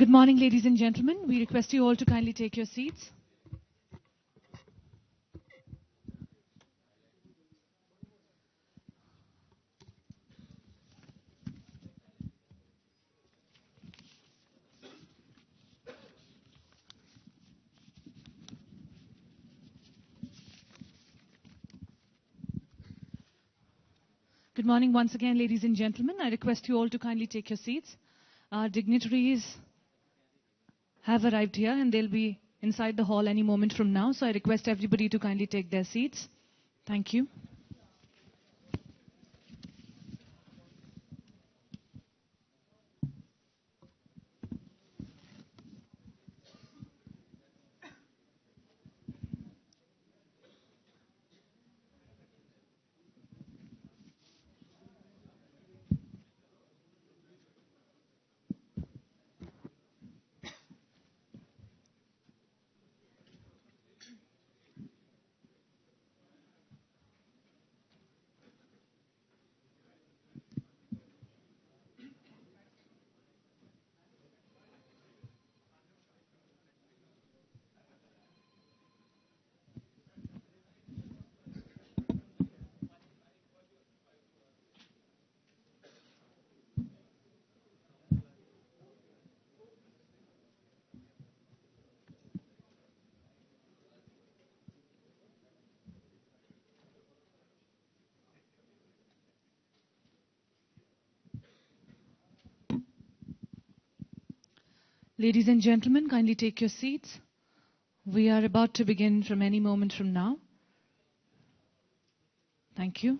Good morning, ladies and gentlemen. We request you all to kindly take your seats. Good morning once again, ladies and gentlemen. I request you all to kindly take your seats. Our dignitaries have arrived here and they'll be inside the hall any moment from now. So I request everybody to kindly take their seats. Thank you. Ladies and gentlemen, kindly take your seats. We are about to begin from any moment from now. Thank you.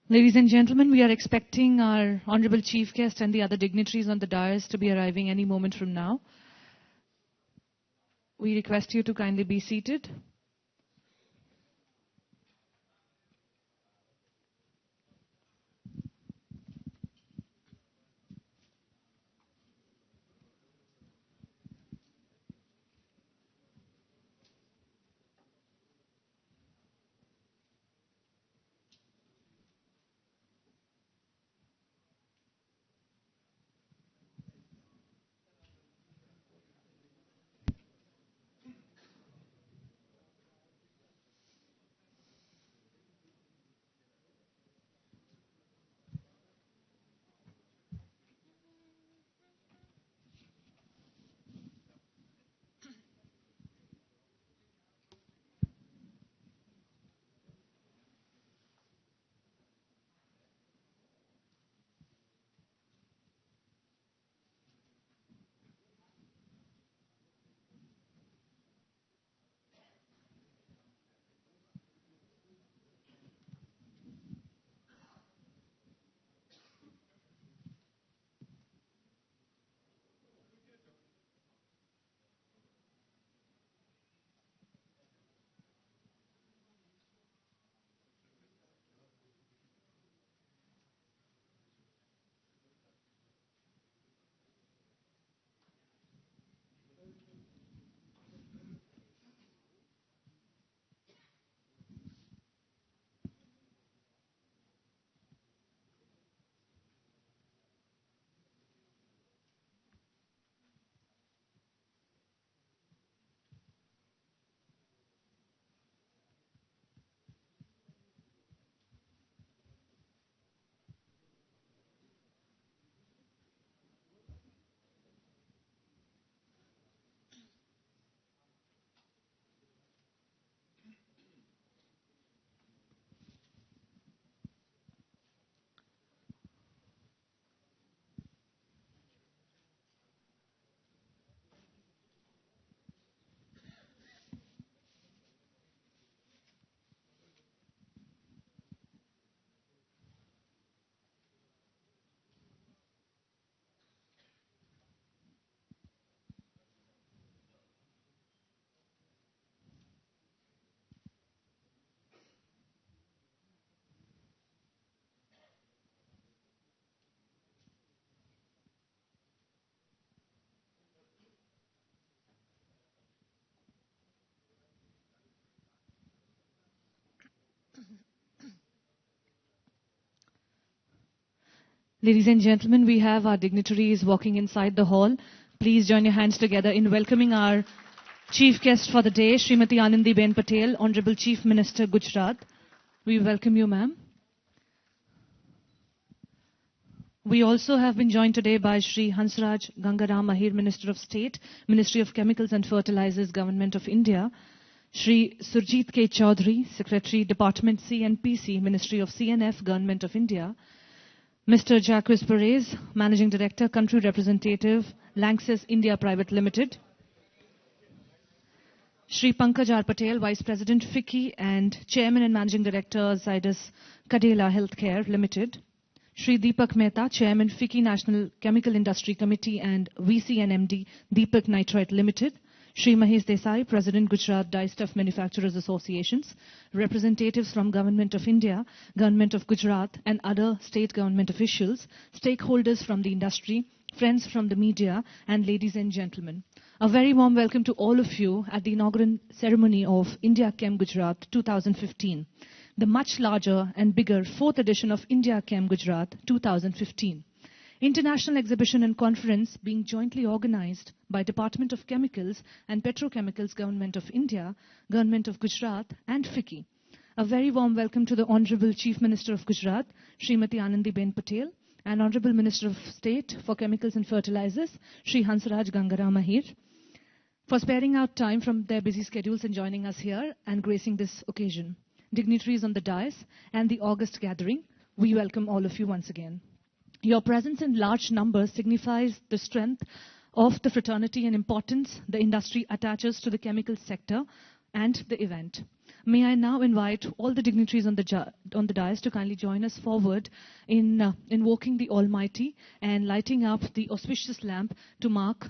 Ladies and gentlemen, we are expecting our Honorable Chief Guest and the other dignitaries on the dais to be arriving any moment from now. We request you to kindly be seated. Ladies and gentlemen, we have our dignitaries walking inside the hall. Please join your hands together in welcoming our chief guest for the day, Srimati Anandiben Patel, Honorable Chief Minister, Gujarat. We welcome you, ma'am. We also have been joined today by Shri Hansraj Gangaram Ahir, Minister of State, Ministry of Chemicals and Fertilizers, Government of India. Shri Surjit K. Chaudhary, Secretary, Department C and PC, Ministry of CNF, Government of India. Mr. Jacques Perez, Managing Director, Country Representative, Lanxess India Private Limited. Shri Pankaj R. Patel, Vice President, FICCI and Chairman and Managing Director, Zydus Cadila Healthcare Limited. Shri Deepak Mehta, Chairman, FICCI National Chemical Industry Committee and VC and MD, Deepak Nitrite Limited. Shri Mahesh Desai, President, Gujarat Dyestuff Manufacturers Associations, representatives from Government of India, Government of Gujarat and other state government officials, stakeholders from the industry, friends from the media and ladies and gentlemen. A very warm welcome to all of you at the inaugural ceremony of India Chem Gujarat 2015, the much larger and bigger 4th edition of India Chem Gujarat 2015. International exhibition and conference being jointly organized by Department of Chemicals and Petrochemicals, Government of India, Government of Gujarat and FICCI. A very warm welcome to the Honorable Chief Minister of Gujarat, Srimati Anandiben Patel, and Honorable Minister of State for Chemicals and Fertilizers, Shri Hansraj Gangaram Ahir, for sparing out time from their busy schedules and joining us here and gracing this occasion. Dignitaries on the dais and the August gathering, we welcome all of you once again. Your presence in large numbers signifies the strength of the fraternity and importance the industry attaches to the chemical sector and the event. May I now invite all the dignitaries on the dais to kindly join us forward in invoking the Almighty and lighting up the auspicious lamp to mark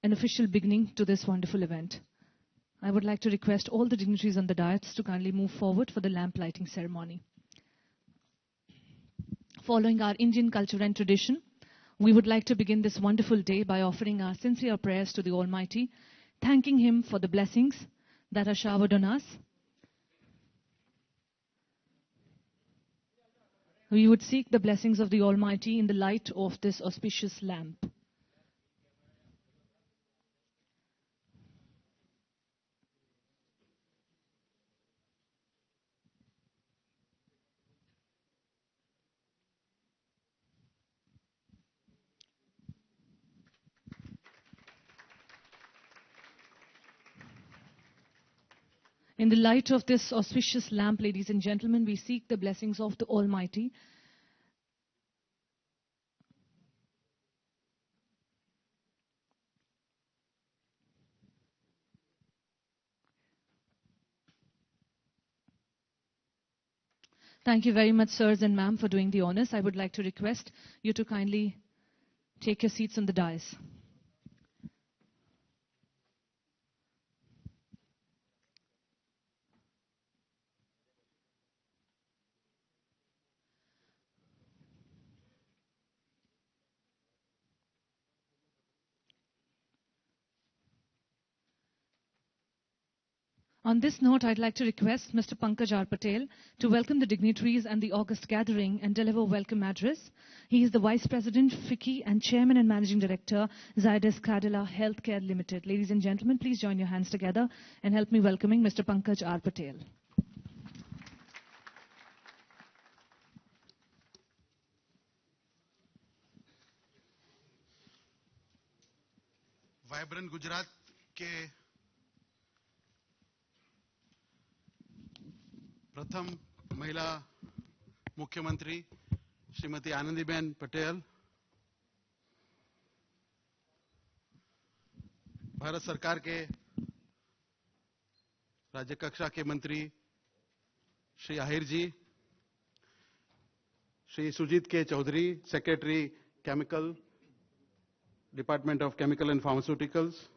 an official beginning to this wonderful event. I would like to request all the dignitaries on the dais to kindly move forward for the lamp lighting ceremony. Following our Indian culture and tradition, we would like to begin this wonderful day by offering our sincere prayers to the Almighty, thanking Him for the blessings that are showered on us. We would seek the blessings of the Almighty in the light of this auspicious lamp. In the light of this auspicious lamp, ladies and gentlemen, we seek the blessings of the Almighty. Thank you very much, sirs and ma'am, for doing the honors. I would like to request you to kindly take your seats on the dais. On this note, I'd like to request Mr. Pankaj R. Patel to welcome the dignitaries and the August gathering and deliver welcome address. He is the Vice President, FICCI, and Chairman and Managing Director, Zydus Cadila Healthcare Limited. Ladies and gentlemen, please join your hands together and help me welcoming Mr. Pankaj R. Patel. Vibrant Gujarat के प्रथम महिला मुख्यमंत्री श्रीमती आनंदीबेन पटेल, भारत सरकार के राज्य कक्षा के मंत्री श्री आहिर जी, Shri Sujit K Chaudhary, secretary chemical, department of chemical and pharmaceuticals,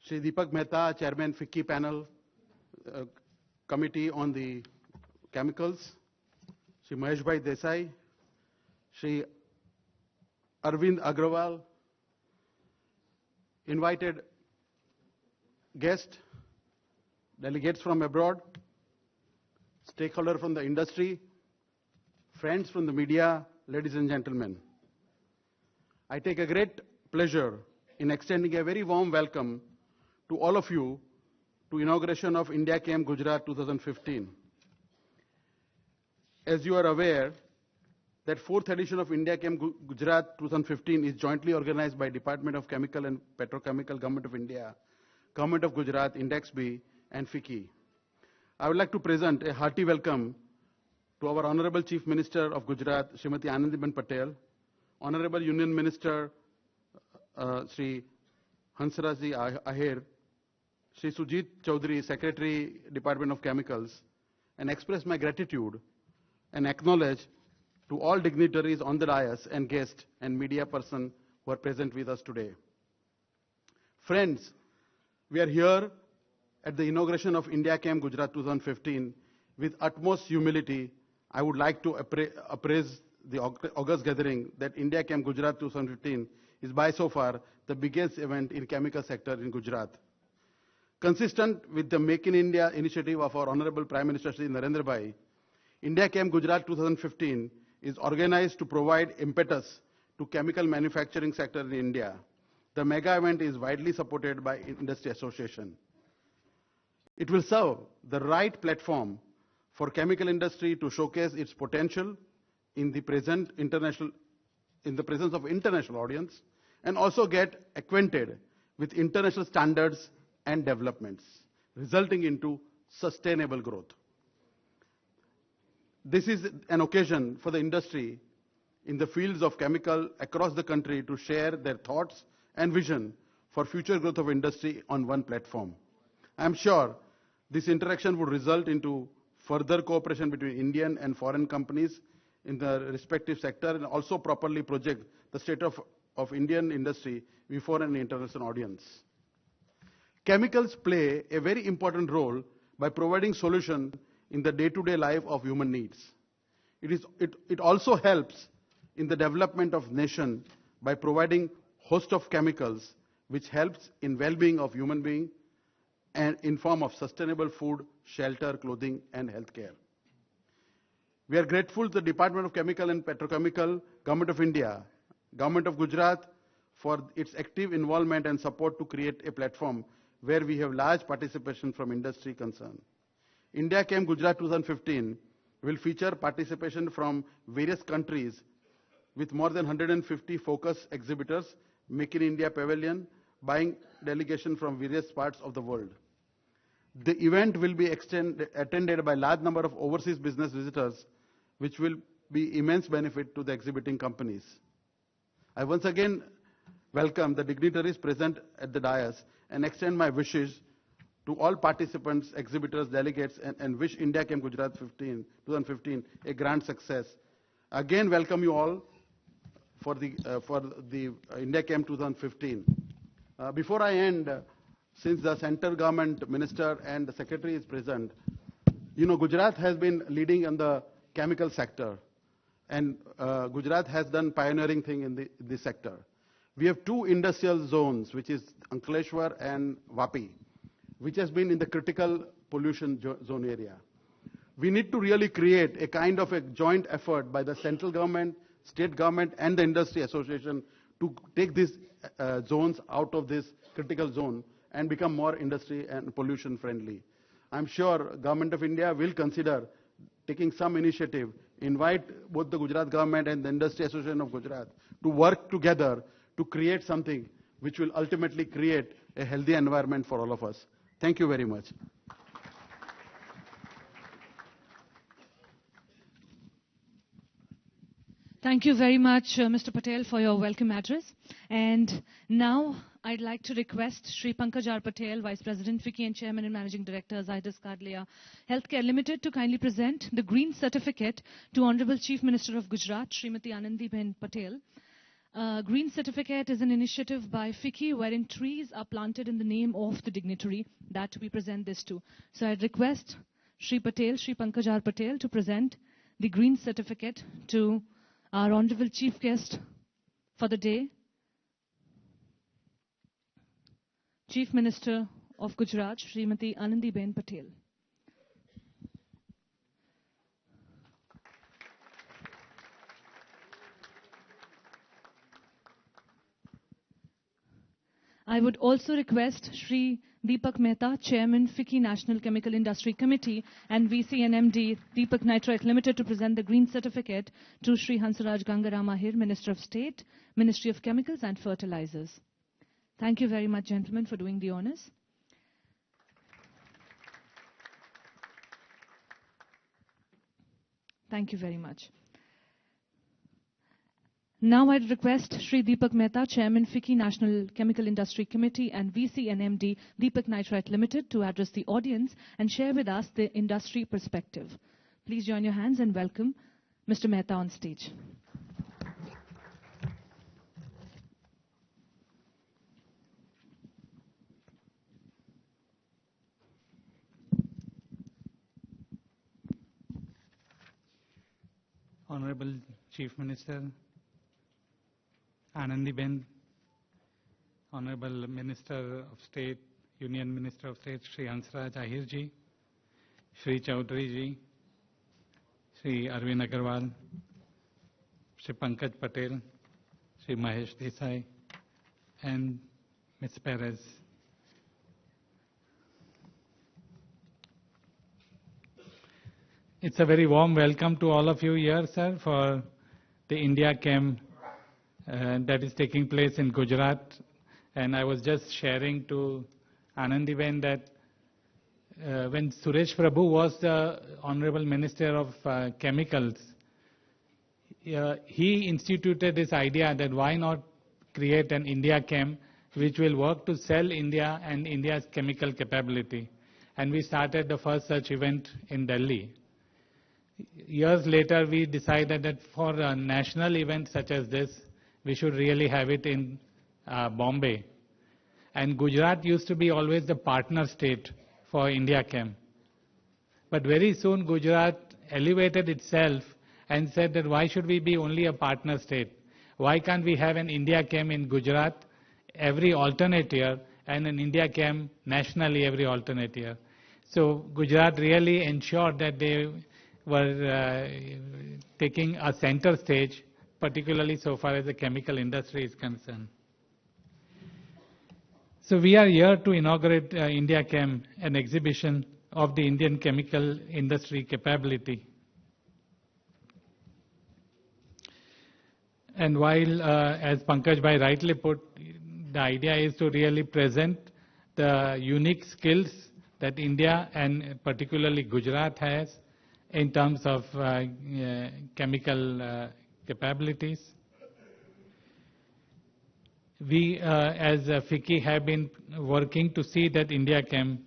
Shri Deepak Mehta, Chairman FICCI Panel Committee on the Chemicals, Shri Mahesh Desai, Shri Arvind Agrawal, invited guests, delegates from abroad, stakeholders from the industry, friends from the media, ladies and gentlemen. I take a great pleasure in extending a very warm welcome to all of you to inauguration of India Chem Gujarat 2015. As you are aware, that fourth edition of India Chem Gujarat 2015 is jointly organized by Department of Chemical and Petrochemical, Government of India, Government of Gujarat, Index B, and FICCI. I would like to present a hearty welcome to our Honorable Chief Minister of Gujarat, Srimati Anandiben Patel, Honorable Union Minister Sri Hansrajji Ahir, Sri Sujit Chaudhary, Secretary, Department of Chemicals, and express my gratitude and acknowledge to all dignitaries on the dais and guests and media persons who are present with us today. Friends, we are here at the inauguration of India Chem Gujarat 2015 with utmost humility. I would like to appraise the August gathering that India Chem Gujarat 2015 is by so far the biggest event in chemical sector in Gujarat. Consistent with the Make in India initiative of our Honorable Prime Minister Shri Narendra Bhai, India Chem Gujarat 2015 is organized to provide impetus to chemical manufacturing sector in India. The mega event is widely supported by industry association. It will serve the right platform for chemical industry to showcase its potential in the presence of international audience and also get acquainted with international standards and developments, resulting into sustainable growth. This is an occasion for the industry in the fields of chemical across the country to share their thoughts and vision for future growth of industry on one platform. I am sure this interaction would result into further cooperation between Indian and foreign companies in the respective sector and also properly project the state of Indian industry before an international audience. Chemicals play a very important role by providing solution in the day-to-day life of human needs. It also helps in the development of nation by providing host of chemicals which helps in well-being of human being and in form of sustainable food, shelter, clothing and healthcare. We are grateful to the Department of Chemical and Petrochemical, Government of India, Government of Gujarat for its active involvement and support to create a platform where we have large participation from industry concern. India Chem Gujarat 2015 will feature participation from various countries with more than 150 focus exhibitors, Make in India Pavilion, buying delegation from various parts of the world. The event will be attended by a large number of overseas business visitors, which will be immense benefit to the exhibiting companies. I once again welcome the dignitaries present at the dais and extend my wishes to all participants, exhibitors, delegates, and wish India Chem Gujarat 2015 a grand success. Again, welcome you all for the India Chem 2015. Before I end, since the central government minister and the secretary is present, you know, Gujarat has been leading in the chemical sector, and Gujarat has done pioneering thing in this sector. We have two industrial zones, which is Ankleshwar and Vapi, which has been in the critical pollution zone area. We need to really create a kind of a joint effort by the central government, state government and the industry association to take these zones out of this critical zone and become more industry and pollution friendly. I'm sure Government of India will consider taking some initiative, invite both the Gujarat government and the industry association of Gujarat to work together to create something which will ultimately create a healthy environment for all of us. Thank you very much. Thank you very much, Mr. Patel, for your welcome address. And now I'd like to request Shri Pankaj R. Patel, Vice President, FICCI and Chairman and Managing Director, Zydus Cadlia Healthcare Limited, to kindly present the Green Certificate to Honorable Chief Minister of Gujarat, Srimati Anandiben Patel. Green Certificate is an initiative by FICCI wherein trees are planted in the name of the dignitary that we present this to. So I'd request Shri Pankaj R. Patel, to present the Green Certificate to our Honorable Chief Guest for the day, Chief Minister of Gujarat, Srimati Anandiben Patel. I would also request Shri Deepak Mehta, Chairman, FICCI National Chemical Industry Committee, and VCNMD Deepak Nitrite Limited to present the green certificate to Shri Hansaraj Gangaram Ahir, Minister of State, Ministry of Chemicals and Fertilizers. Thank you very much, gentlemen, for doing the honors. Thank you very much. Now I'd request Shri Deepak Mehta, Chairman, FICCI National Chemical Industry Committee and VCNMD Deepak Nitrite Limited to address the audience and share with us the industry perspective. Please join your hands and welcome Mr. Mehta on stage. Honorable Chief Minister, Anandiben, Honorable Minister of State, Union Minister of State, Shri Hansaraj Ahir ji, Shri Chaudhary ji, Shri Arvind Agarwal, Shri Pankaj Patel, Shri Mahesh Desai, and Ms. Perez. It's a very warm welcome to all of you here, sir, for the India Chem that is taking place in Gujarat. And I was just sharing to Anandiben that when Suresh Prabhu was the Honorable Minister of Chemicals, he instituted this idea that why not create an India Chem which will work to sell India and India's chemical capability. And we started the first such event in Delhi. Years later, we decided that for a national event such as this, we should really have it in Bombay. And Gujarat used to be always the partner state for India Chem. But very soon, Gujarat elevated itself and said that why should we be only a partner state? Why can't we have an India Chem in Gujarat every alternate year and an India Chem nationally every alternate year? So Gujarat really ensured that they were taking a center stage, particularly so far as the chemical industry is concerned. So we are here to inaugurate India Chem, an exhibition of the Indian chemical industry capability. And while, as Pankaj Bhai rightly put, the idea is to really present the unique skills that India and particularly Gujarat has in terms of chemical capabilities. We, as FICCI, have been working to see that India Chem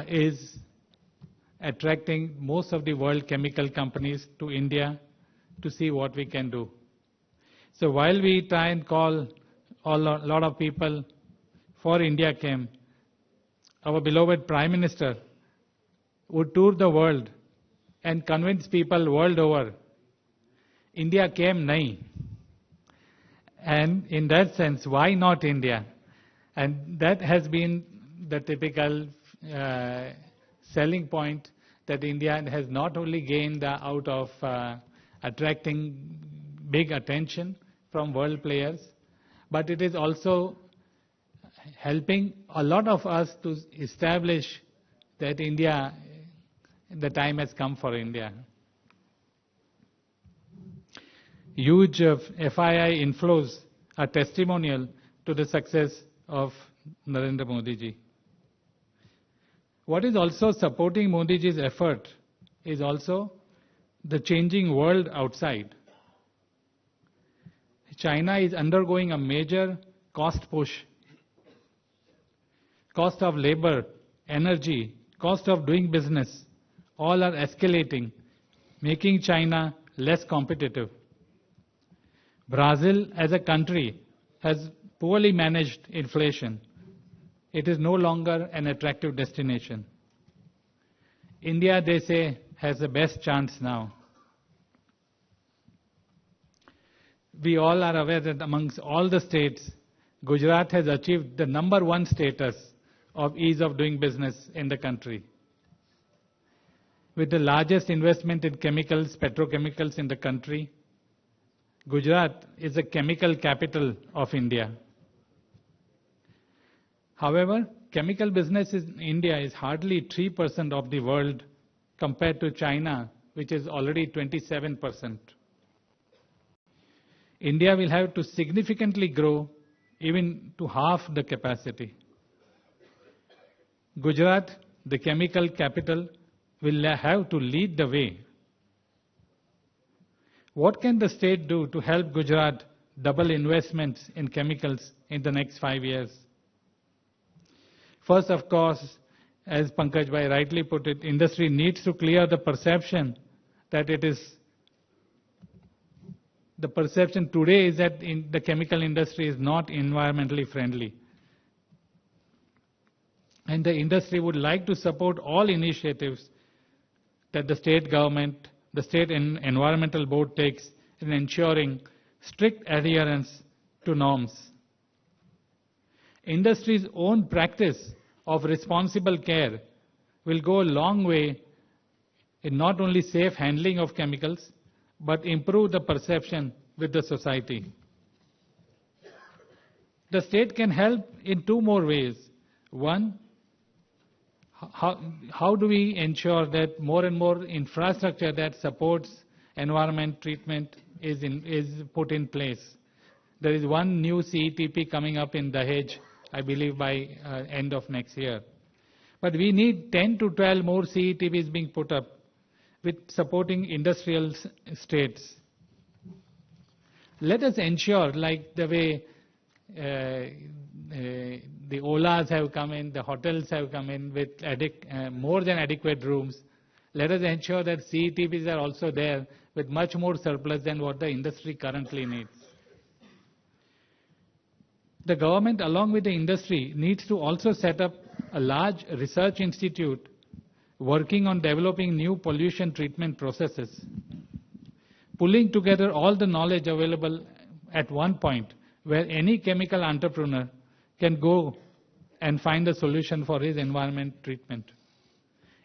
is attracting most of the world chemical companies to India to see what we can do. So while we try and call a lot of people for India Chem, our beloved Prime Minister would tour the world and convince people world over, India Chem nahi. And in that sense, why not India? And that has been the typical selling point that India has not only gained out of attracting big attention from world players, but it is also helping a lot of us to establish that India, the time has come for India. Huge FII inflows are testimonial to the success of Narendra Modi ji. What is also supporting Modi ji's effort is also the changing world outside. China is undergoing a major cost push. Cost of labor, energy, cost of doing business, all are escalating, making China less competitive. Brazil as a country has poorly managed inflation. It is no longer an attractive destination. India, they say, has the best chance now. We all are aware that amongst all the states, Gujarat has achieved the #1 status of ease of doing business in the country. With the largest investment in chemicals, petrochemicals in the country, Gujarat is the chemical capital of India. However, chemical business in India is hardly 3% of the world compared to China, which is already 27%. India will have to significantly grow even to half the capacity. Gujarat, the chemical capital, will have to lead the way. What can the state do to help Gujarat double investments in chemicals in the next 5 years? First, of course, as Pankaj Bhai rightly put it, industry needs to clear the perception that the perception today is that the chemical industry is not environmentally friendly. And the industry would like to support all initiatives that the state government, the state environmental board takes in ensuring strict adherence to norms. Industry's own practice of responsible care will go a long way in not only safe handling of chemicals, but improve the perception with the society. The state can help in two more ways. One, how do we ensure that more and more infrastructure that supports environment treatment is put in place? There is one new CETP coming up in Dahej, I believe by end of next year. But we need 10 to 12 more CETPs being put up with supporting industrial states. Let us ensure, like the way the Olas have come in, the hotels have come in with more than adequate rooms. Let us ensure that CETPs are also there with much more surplus than what the industry currently needs. The government, along with the industry, needs to also set up a large research institute working on developing new pollution treatment processes, pulling together all the knowledge available at one point where any chemical entrepreneur can go and find a solution for his environment treatment.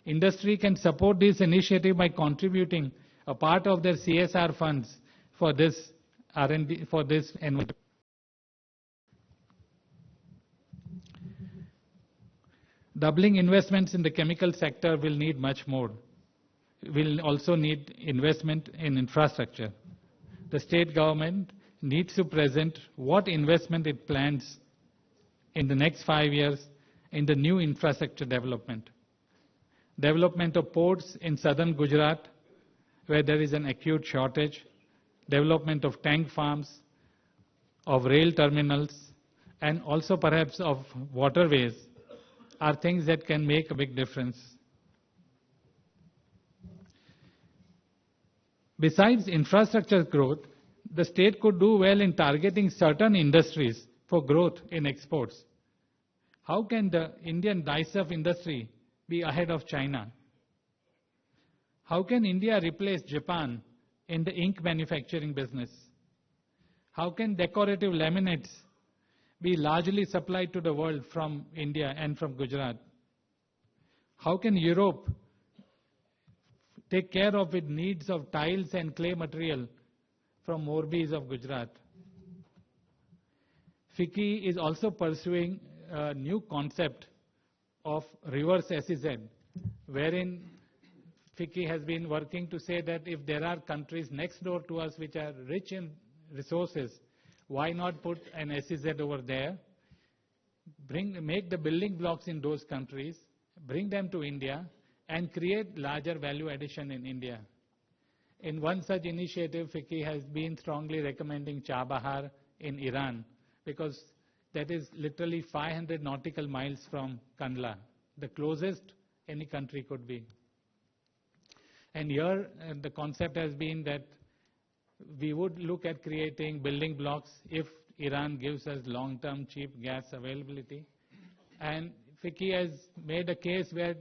Industry can support this initiative by contributing a part of their CSR funds for this R&D, for this environment. Doubling investments in the chemical sector will need much more. Will also need investment in infrastructure. The state government needs to present what investment it plans in the next 5 years in the new infrastructure development. Development of ports in southern Gujarat, where there is an acute shortage. Development of tank farms, of rail terminals, and also perhaps of waterways are things that can make a big difference. Besides infrastructure growth, the state could do well in targeting certain industries for growth in exports. How can the Indian dye-stuff industry be ahead of China? How can India replace Japan in the ink manufacturing business? How can decorative laminates be largely supplied to the world from India and from Gujarat? How can Europe take care of its needs of tiles and clay material from Morbis of Gujarat? FICCI is also pursuing a new concept of reverse SEZ, wherein FICCI has been working to say that if there are countries next door to us which are rich in resources, why not put an SEZ over there, make the building blocks in those countries, bring them to India, and create larger value addition in India. In one such initiative, FICCI has been strongly recommending Chabahar in Iran, because that is literally 500 nautical miles from Kandla, the closest any country could be. And here the concept has been that we would look at creating building blocks if Iran gives us long-term cheap gas availability. And FICCI has made a case where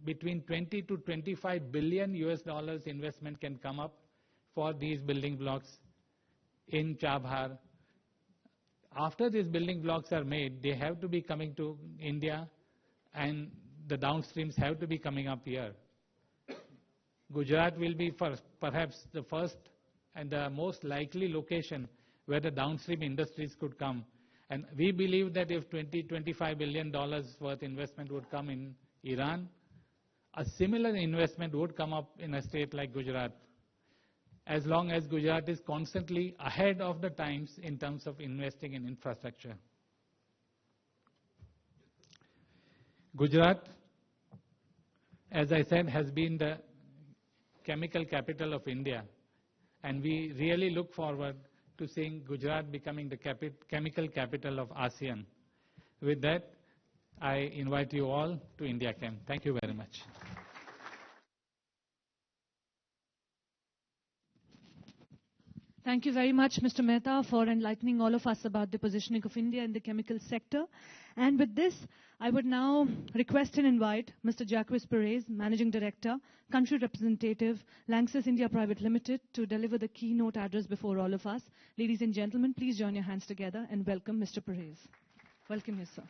between 20 to 25 billion US dollars investment can come up for these building blocks in Chabahar. After these building blocks are made, they have to be coming to India, and the downstreams have to be coming up here. Gujarat will be perhaps the first and the most likely location where the downstream industries could come. And we believe that if $25 billion worth investment would come in Iran, a similar investment would come up in a state like Gujarat, as long as Gujarat is constantly ahead of the times in terms of investing in infrastructure. Gujarat, as I said, has been the chemical capital of India, and we really look forward to seeing Gujarat becoming the chemical capital of ASEAN. With that, I invite you all to India Chem. Thank you very much. Thank you very much, Mr. Mehta, for enlightening all of us about the positioning of India in the chemical sector. And with this, I would now request and invite Mr. Jacques Perez, Managing Director, Country Representative, Lanxess India Private Limited, to deliver the keynote address before all of us. Ladies and gentlemen, please join your hands together and welcome Mr. Perez. Welcome you, sir.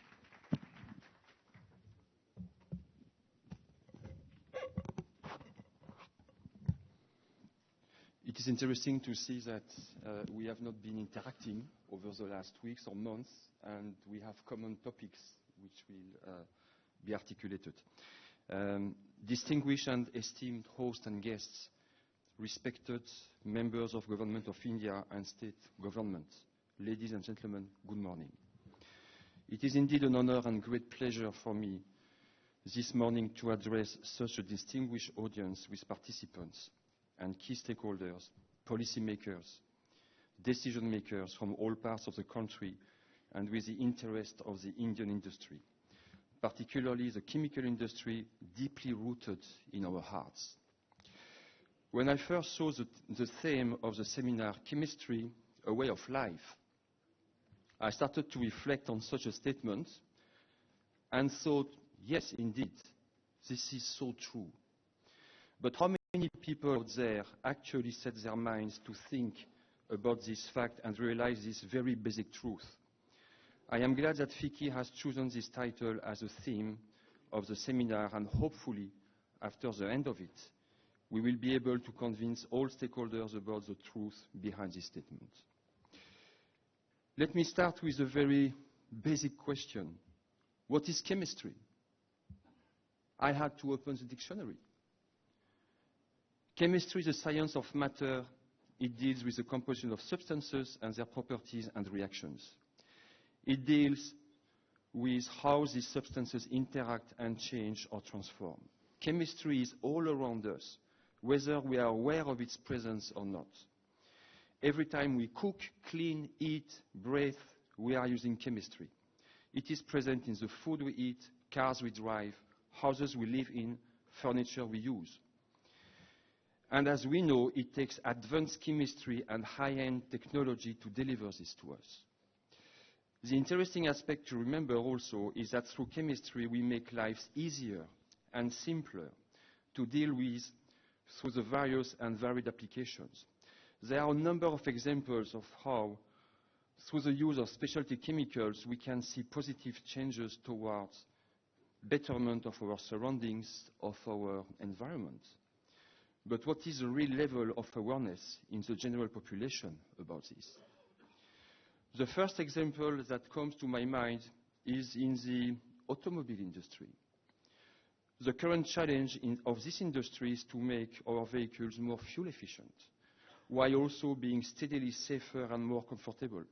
It is interesting to see that we have not been interacting over the last weeks or months, and we have common topics which will be articulated. Distinguished and esteemed hosts and guests, respected members of Government of India and state government, ladies and gentlemen, good morning. It is indeed an honor and great pleasure for me this morning to address such a distinguished audience with participants and key stakeholders, policymakers, decision makers from all parts of the country, and with the interest of the Indian industry, particularly the chemical industry deeply rooted in our hearts. When I first saw the theme of the seminar, Chemistry, a Way of Life, I started to reflect on such a statement and thought, yes, indeed, this is so true. But how many people out there actually set their minds to think about this fact and realize this very basic truth? I am glad that FICCI has chosen this title as a theme of the seminar, and hopefully, after the end of it, we will be able to convince all stakeholders about the truth behind this statement. Let me start with a very basic question. What is chemistry? I had to open the dictionary. Chemistry is the science of matter. It deals with the composition of substances and their properties and reactions. It deals with how these substances interact and change or transform. Chemistry is all around us, whether we are aware of its presence or not. Every time we cook, clean, eat, breathe, we are using chemistry. It is present in the food we eat, cars we drive, houses we live in, furniture we use. And as we know, it takes advanced chemistry and high-end technology to deliver this to us. The interesting aspect to remember also is that through chemistry we make lives easier and simpler to deal with through the various and varied applications. There are a number of examples of how, through the use of specialty chemicals, we can see positive changes towards betterment of our surroundings, of our environment. But what is the real level of awareness in the general population about this? The first example that comes to my mind is in the automobile industry. The current challenge of this industry is to make our vehicles more fuel efficient, while also being steadily safer and more comfortable.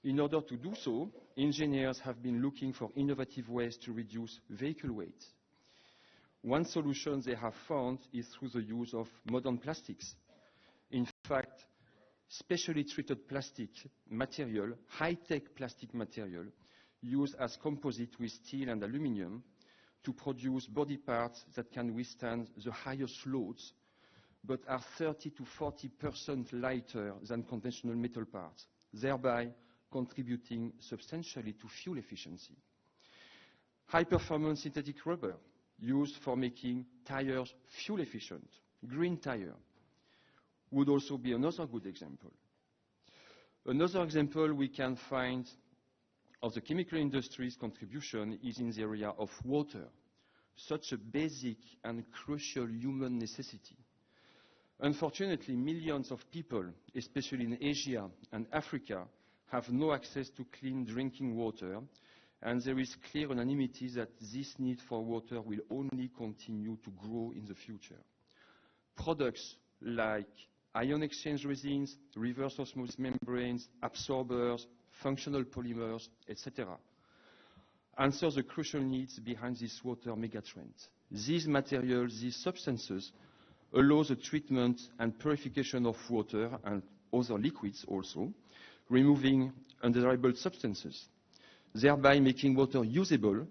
In order to do so, engineers have been looking for innovative ways to reduce vehicle weight. One solution they have found is through the use of modern plastics. In fact, specially treated plastic material, high-tech plastic material, used as composite with steel and aluminum to produce body parts that can withstand the highest loads, but are 30 to 40% lighter than conventional metal parts, thereby contributing substantially to fuel efficiency. High-performance synthetic rubber, used for making tires fuel efficient, green tire, would also be another good example. Another example we can find of the chemical industry's contribution is in the area of water, such a basic and crucial human necessity. Unfortunately, millions of people, especially in Asia and Africa, have no access to clean drinking water, and there is clear unanimity that this need for water will only continue to grow in the future. Products like ion exchange resins, reverse osmosis membranes, absorbers, functional polymers, etc., answer the crucial needs behind this water megatrend. These materials, these substances, allow the treatment and purification of water and other liquids also, removing undesirable substances, thereby making water usable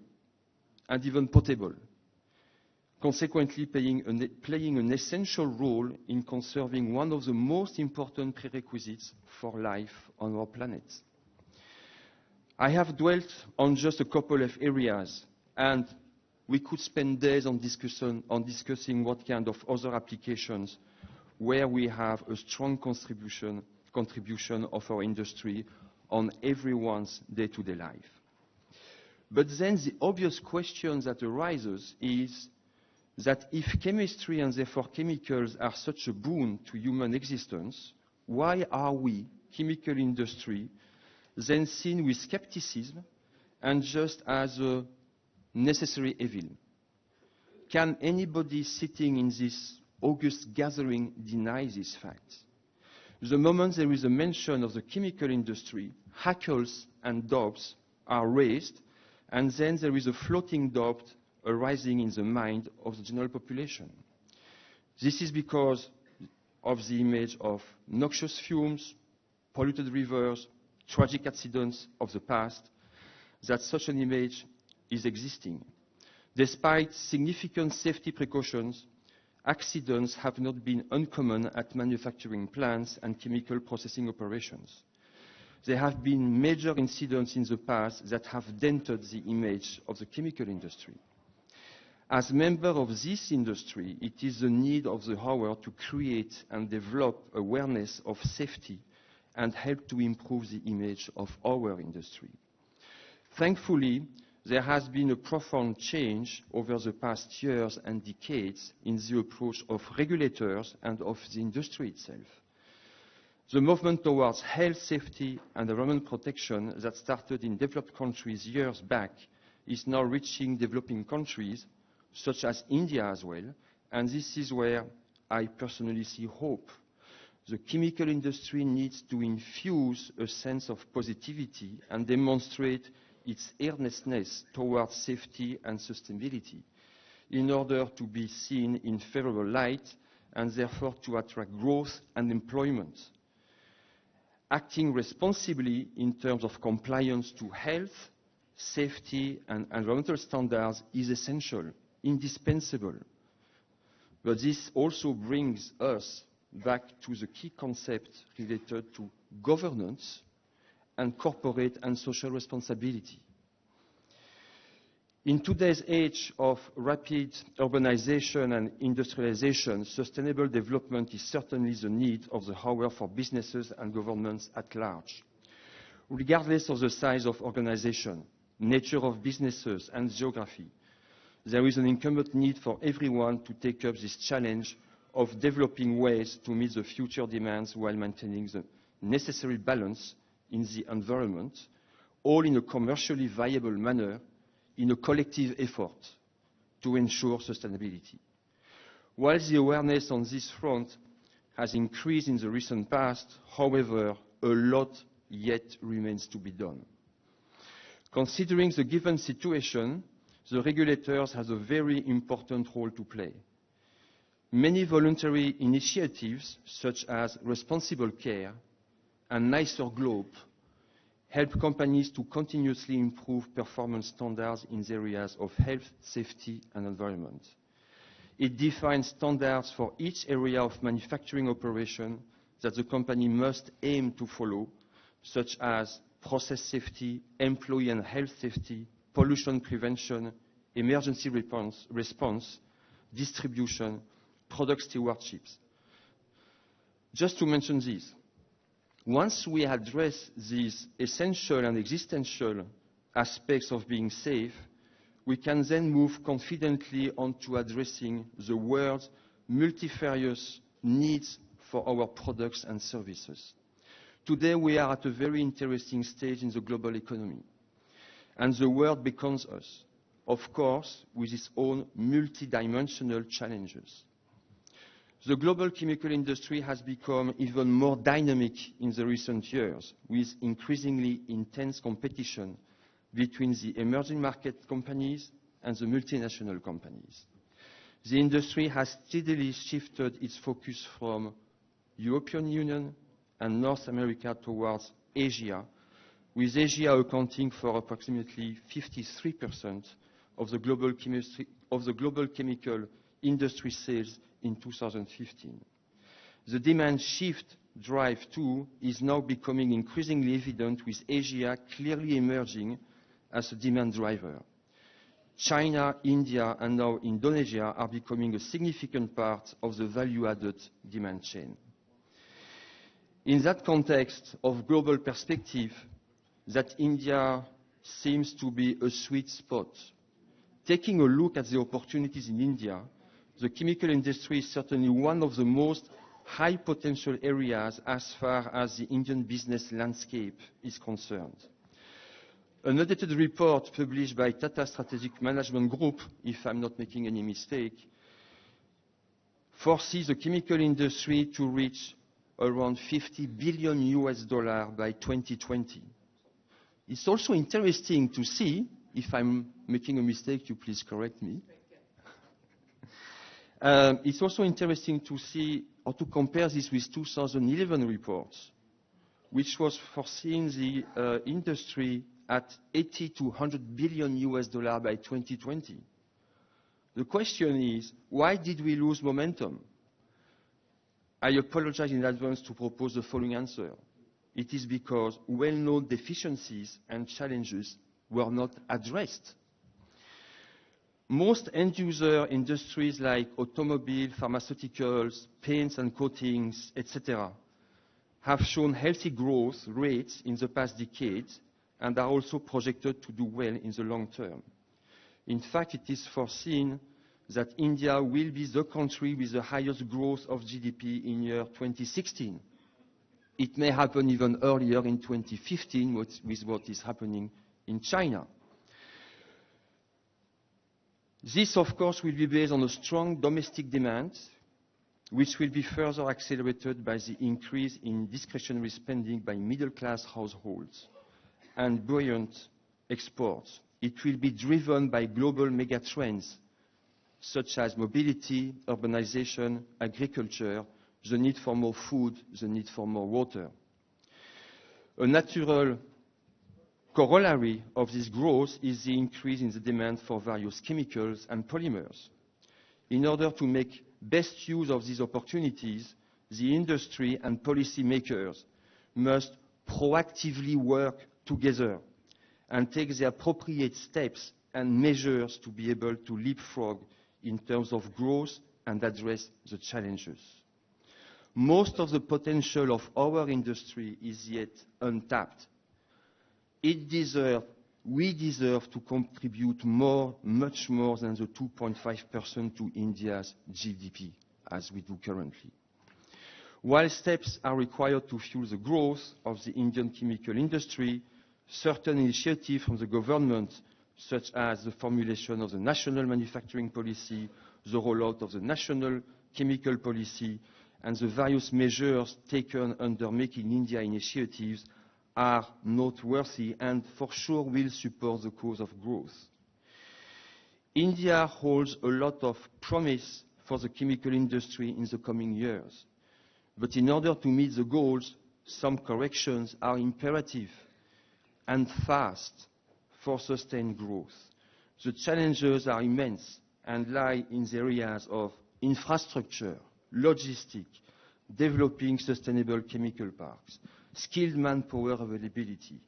and even potable, consequently playing an essential role in conserving one of the most important prerequisites for life on our planet. I have dwelt on just a couple of areas, and we could spend days on discussing what kind of other applications where we have a strong contribution of our industry on everyone's day-to-day life. But then the obvious question that arises is that if chemistry and therefore chemicals are such a boon to human existence, why are we, chemical industry, then seen with skepticism and just as a necessary evil? Can anybody sitting in this august gathering deny this fact? The moment there is a mention of the chemical industry, hackles and doubts are raised, and then there is a floating doubt arising in the mind of the general population. This is because of the image of noxious fumes, polluted rivers, tragic accidents of the past, that such an image is existing. Despite significant safety precautions, accidents have not been uncommon at manufacturing plants and chemical processing operations. There have been major incidents in the past that have dented the image of the chemical industry. As member of this industry, it is the need of the hour to create and develop awareness of safety and help to improve the image of our industry. Thankfully, there has been a profound change over the past years and decades in the approach of regulators and of the industry itself. The movement towards health, safety, and environment protection that started in developed countries years back is now reaching developing countries, such as India as well, and this is where I personally see hope. The chemical industry needs to infuse a sense of positivity and demonstrate its earnestness towards safety and sustainability in order to be seen in favorable light and therefore to attract growth and employment. Acting responsibly in terms of compliance to health, safety, and environmental standards is essential, indispensable. But this also brings us back to the key concept related to governance and corporate and social responsibility. In today's age of rapid urbanization and industrialization, sustainable development is certainly the need of the hour for businesses and governments at large. Regardless of the size of organization, nature of businesses, and geography, there is an incumbent need for everyone to take up this challenge of developing ways to meet the future demands while maintaining the necessary balance in the environment, all in a commercially viable manner, in a collective effort to ensure sustainability. While the awareness on this front has increased in the recent past, however, a lot yet remains to be done. Considering the given situation, the regulators have a very important role to play. Many voluntary initiatives, such as Responsible Care and Nicer Globe, help companies to continuously improve performance standards in the areas of health, safety, and environment. It defines standards for each area of manufacturing operation that the company must aim to follow, such as process safety, employee and health safety, pollution prevention, emergency response, distribution, product stewardships. Just to mention these, once we address these essential and existential aspects of being safe, we can then move confidently on to addressing the world's multifarious needs for our products and services. Today we are at a very interesting stage in the global economy, and the world beckons us, of course, with its own multidimensional challenges. The global chemical industry has become even more dynamic in the recent years, with increasingly intense competition between the emerging market companies and the multinational companies. The industry has steadily shifted its focus from European Union and North America towards Asia, with Asia accounting for approximately 53% of the global chemical industry sales in 2015. The demand shift drive too is now becoming increasingly evident, with Asia clearly emerging as a demand driver. China, India, and now Indonesia are becoming a significant part of the value-added demand chain. In that context of global perspective, that India seems to be a sweet spot. Taking a look at the opportunities in India, the chemical industry is certainly one of the most high potential areas as far as the Indian business landscape is concerned. An audited report published by Tata Strategic Management Group, if I'm not making any mistake, foresees the chemical industry to reach around $50 billion by 2020. It's also interesting to see, if I'm making a mistake, you please correct me. It's also interesting to see or to compare this with 2011 reports, which was foreseeing the industry at $80 to $100 billion by 2020. The question is, why did we lose momentum? I apologize in advance to propose the following answer. It is because well-known deficiencies and challenges were not addressed. Most end-user industries like automobile, pharmaceuticals, paints and coatings, etc., have shown healthy growth rates in the past decade and are also projected to do well in the long term. In fact, it is foreseen that India will be the country with the highest growth of GDP in year 2016. It may happen even earlier in 2015 with what is happening in China. This, of course, will be based on a strong domestic demand, which will be further accelerated by the increase in discretionary spending by middle-class households and buoyant exports. It will be driven by global megatrends such as mobility, urbanization, agriculture, the need for more food, the need for more water. A natural corollary of this growth is the increase in the demand for various chemicals and polymers. In order to make best use of these opportunities, the industry and policymakers must proactively work together and take the appropriate steps and measures to be able to leapfrog in terms of growth and address the challenges. Most of the potential of our industry is yet untapped. We deserve to contribute more, much more than the 2.5% to India's GDP, as we do currently. While steps are required to fuel the growth of the Indian chemical industry, certain initiatives from the government, such as the formulation of the national manufacturing policy, the rollout of the national chemical policy, and the various measures taken under Make in India initiatives, are noteworthy and for sure will support the cause of growth. India holds a lot of promise for the chemical industry in the coming years. But in order to meet the goals, some corrections are imperative and fast for sustained growth. The challenges are immense and lie in the areas of infrastructure, logistics, developing sustainable chemical parks, skilled manpower availability,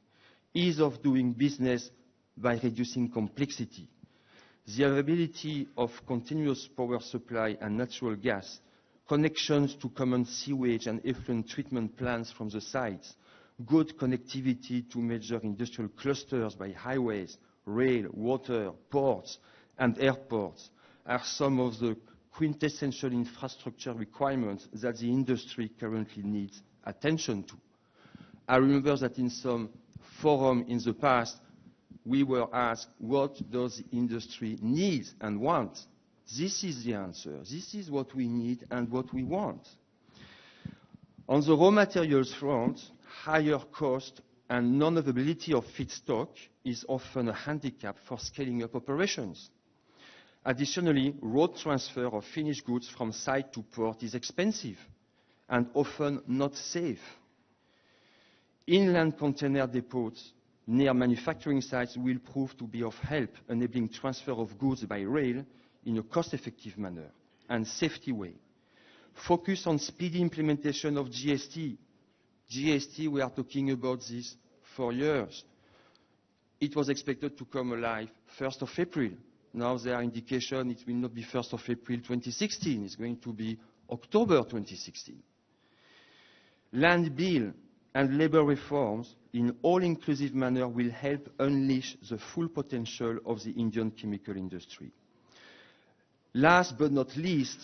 ease of doing business by reducing complexity, the availability of continuous power supply and natural gas, connections to common sewage and effluent treatment plants from the sites, good connectivity to major industrial clusters by highways, rail, water, ports, and airports are some of the quintessential infrastructure requirements that the industry currently needs attention to. I remember that in some forum in the past, we were asked, what does the industry need and want? This is the answer. This is what we need and what we want. On the raw materials front, higher cost and non-availability of feedstock is often a handicap for scaling up operations. Additionally, road transfer of finished goods from site to port is expensive and often not safe. Inland container depots near manufacturing sites will prove to be of help, enabling transfer of goods by rail in a cost-effective manner and safety way. Focus on speedy implementation of GST. GST, we are talking about this for years. It was expected to come alive 1st of April. Now there are indications it will not be 1st of April 2016. It's going to be October 2016. Land bill and labor reforms in all-inclusive manner will help unleash the full potential of the Indian chemical industry. Last but not least,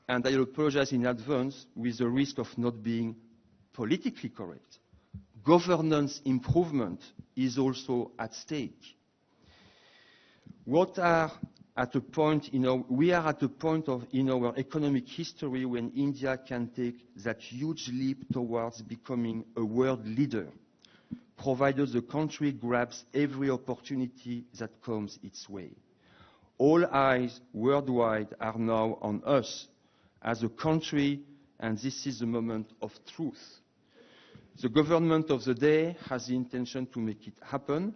and I apologize in advance with the risk of not being politically correct, governance improvement is also at stake. We are at a point in our economic history when India can take that huge leap towards becoming a world leader, provided the country grabs every opportunity that comes its way. All eyes worldwide are now on us as a country, and this is the moment of truth. The government of the day has the intention to make it happen,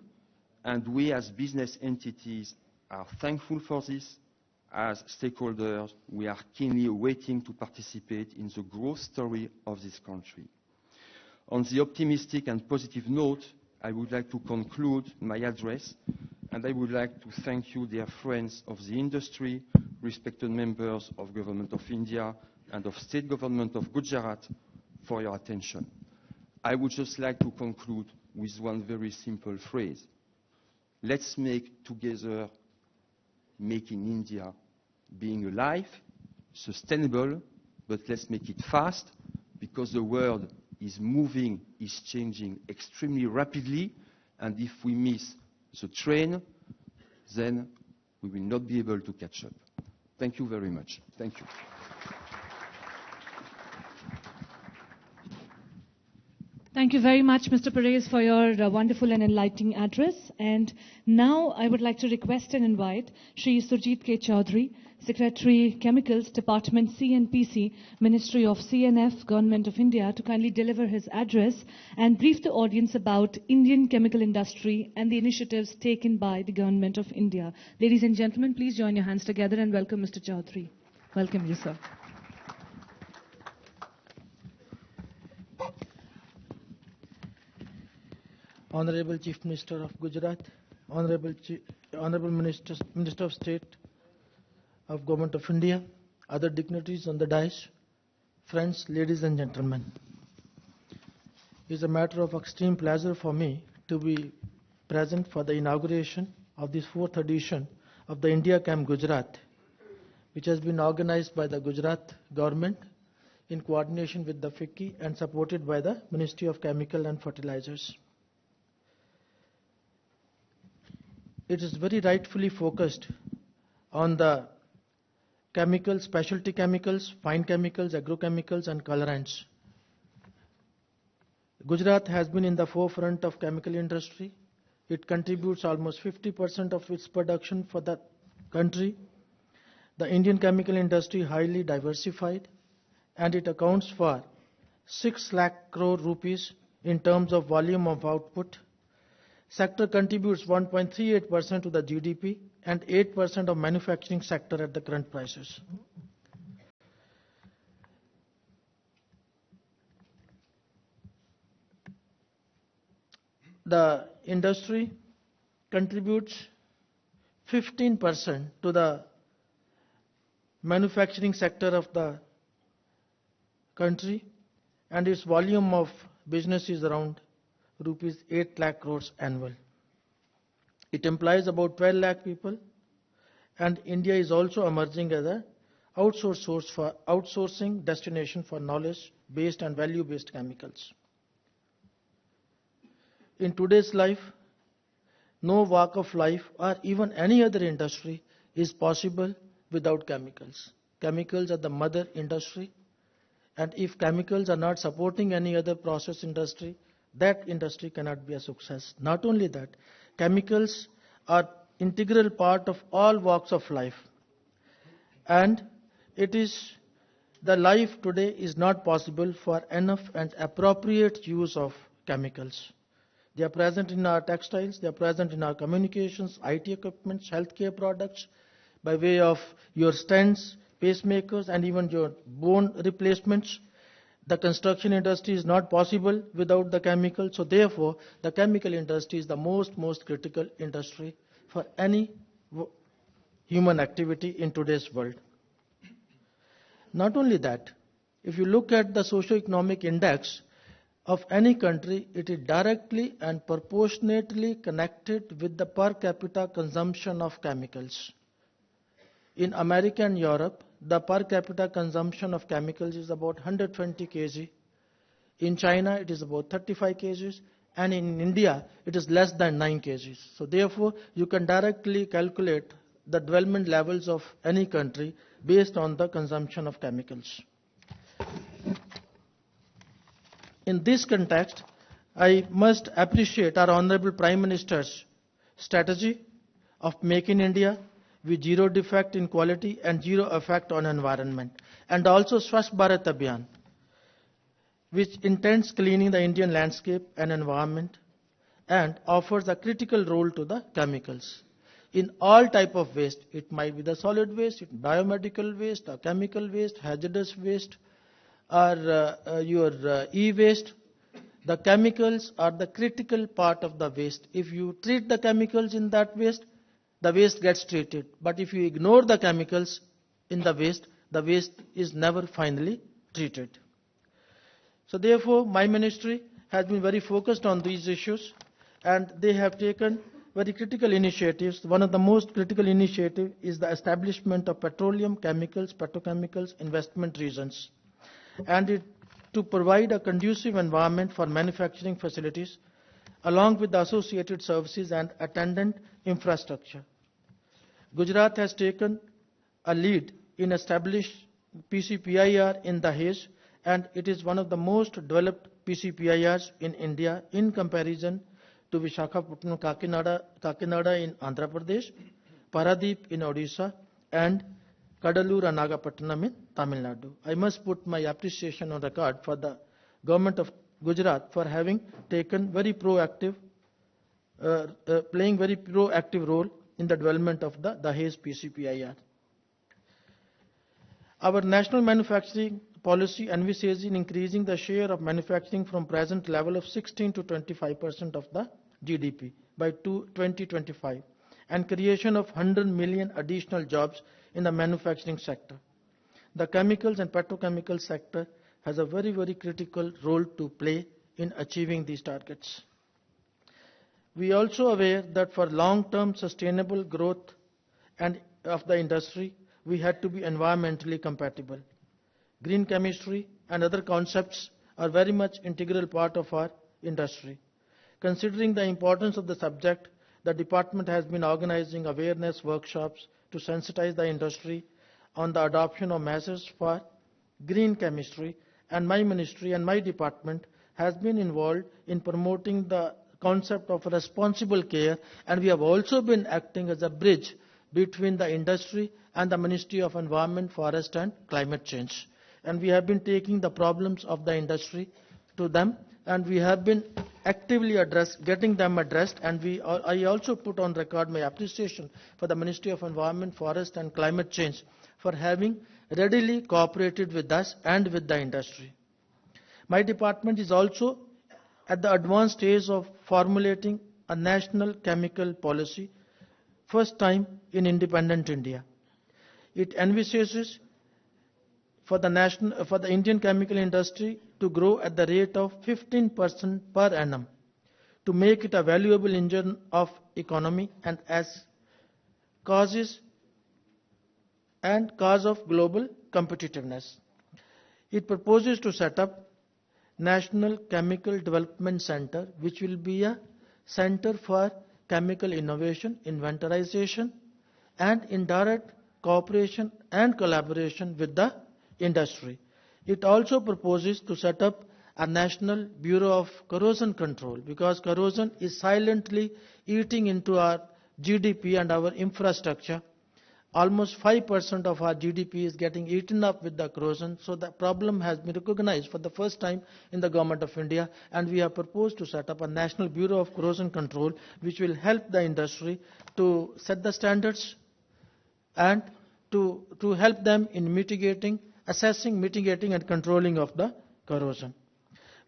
and we as business entities are thankful for this. As stakeholders, we are keenly waiting to participate in the growth story of this country. On the optimistic and positive note, I would like to conclude my address, and I would like to thank you, dear friends of the industry, respected members of Government of India and of State Government of Gujarat, for your attention. I would just like to conclude with one very simple phrase. Let's make together making India being alive, sustainable, but let's make it fast, because the world is moving, is changing extremely rapidly, and if we miss the train, then we will not be able to catch up. Thank you very much. Thank you. Thank you very much, Mr. Perez, for your wonderful and enlightening address. And now I would like to request and invite Shri Surjit K. Chaudhary, Secretary Chemicals, Department CNPC, Ministry of CNF, Government of India, to kindly deliver his address and brief the audience about Indian chemical industry and the initiatives taken by the Government of India. Ladies and gentlemen, please join your hands together and welcome Mr. Chaudhary. Welcome you, sir. Honorable Chief Minister of Gujarat, Honorable Minister of State of Government of India, other dignitaries on the dais, friends, ladies and gentlemen. It is a matter of extreme pleasure for me to be present for the inauguration of this 4th edition of the India Chem Gujarat, which has been organized by the Gujarat government in coordination with the FICCI and supported by the Ministry of Chemical and Fertilizers. It is very rightfully focused on the chemicals, specialty chemicals, fine chemicals, agrochemicals and colorants. Gujarat has been in the forefront of chemical industry. It contributes almost 50% of its production for the country. The Indian chemical industry is highly diversified, and it accounts for 6 lakh crore rupees in terms of volume of output. Sector contributes 1.38% to the GDP and 8% of manufacturing sector at the current prices. The industry contributes 15% to the manufacturing sector of the country, and its volume of business is around rupees 8 lakh crores annual. It employs about 12 lakh people, and India is also emerging as an outsourcing destination for knowledge-based and value-based chemicals. in today's life, no walk of life or even any other industry is possible without chemicals. Chemicals are the mother industry, and if chemicals are not supporting any other process industry, that industry cannot be a success. Not only that, chemicals are integral part of all walks of life, and it is the life today is not possible for enough and appropriate use of chemicals. They are present in our textiles, they are present in our communications, IT equipment, healthcare products, by way of your stents, pacemakers, and even your bone replacements. The construction industry is not possible without the chemicals, so therefore the chemical industry is the most critical industry for any human activity in today's world. Not only that, if you look at the socio-economic index of any country, it is directly and proportionately connected with the per capita consumption of chemicals. In America and Europe, the per capita consumption of chemicals is about 120 kg. In China, it is about 35 kg. And in India, it is less than 9 kg. So therefore, you can directly calculate the development levels of any country based on the consumption of chemicals. In this context, I must appreciate our Honorable Prime Minister's strategy of Make in India with zero defect in quality and zero effect on environment, and also Swachh Bharat Abhiyan, which intends cleaning the Indian landscape and environment and offers a critical role to the chemicals. In all type of waste, it might be the solid waste, biomedical waste, or chemical waste, hazardous waste, or your e-waste, the chemicals are the critical part of the waste. If you treat the chemicals in that waste, the waste gets treated. But if you ignore the chemicals in the waste is never finally treated. So therefore, my ministry has been very focused on these issues, and they have taken very critical initiatives. One of the most critical initiatives is the establishment of petroleum, chemicals, petrochemicals investment regions, and to provide a conducive environment for manufacturing facilities, along with the associated services and attendant infrastructure. Gujarat has taken a lead in establishing PCPIR in Dahej, and it is one of the most developed PCPIRs in India in comparison to Visakhapatnam, Kakinada in Andhra Pradesh, Paradeep in Odisha, and Kadalur and Nagapattinam in Tamil Nadu. I must put my appreciation on record for the government of Gujarat for having taken very proactive, playing very proactive role in the development of the Dahej PCPIR. Our national manufacturing policy envisages increasing the share of manufacturing from present level of 16 to 25% of the GDP by 2025, and creation of 100 million additional jobs in the manufacturing sector. The chemicals and petrochemical sector has a very critical role to play in achieving these targets. We are also aware that for long-term sustainable growth and of the industry, we had to be environmentally compatible. Green chemistry and other concepts are very much integral part of our industry. Considering the importance of the subject, the department has been organizing awareness workshops to sensitize the industry on the adoption of measures for green chemistry, and my ministry and my department has been involved in promoting the concept of responsible care, and we have also been acting as a bridge between the industry and the Ministry of Environment, Forest and Climate Change. And we have been taking the problems of the industry to them, and we have been actively getting them addressed, and I also put on record my appreciation for the Ministry of Environment, Forest and Climate Change for having readily cooperated with us and with the industry. My department is also at the advanced stage of formulating a national chemical policy, first time in independent India. It envisages for the Indian chemical industry to grow at the rate of 15% per annum, to make it a valuable engine of economy and as cause of global competitiveness. It proposes to set up National Chemical Development Center, which will be a center for chemical innovation, inventorization, and indirect cooperation and collaboration with the industry. It also proposes to set up a National Bureau of Corrosion Control, because corrosion is silently eating into our GDP and our infrastructure. Almost 5% of our GDP is getting eaten up with the corrosion, so the problem has been recognized for the first time in the Government of India, and we have proposed to set up a National Bureau of Corrosion Control, which will help the industry to set the standards and to help them in assessing, mitigating and controlling of the corrosion.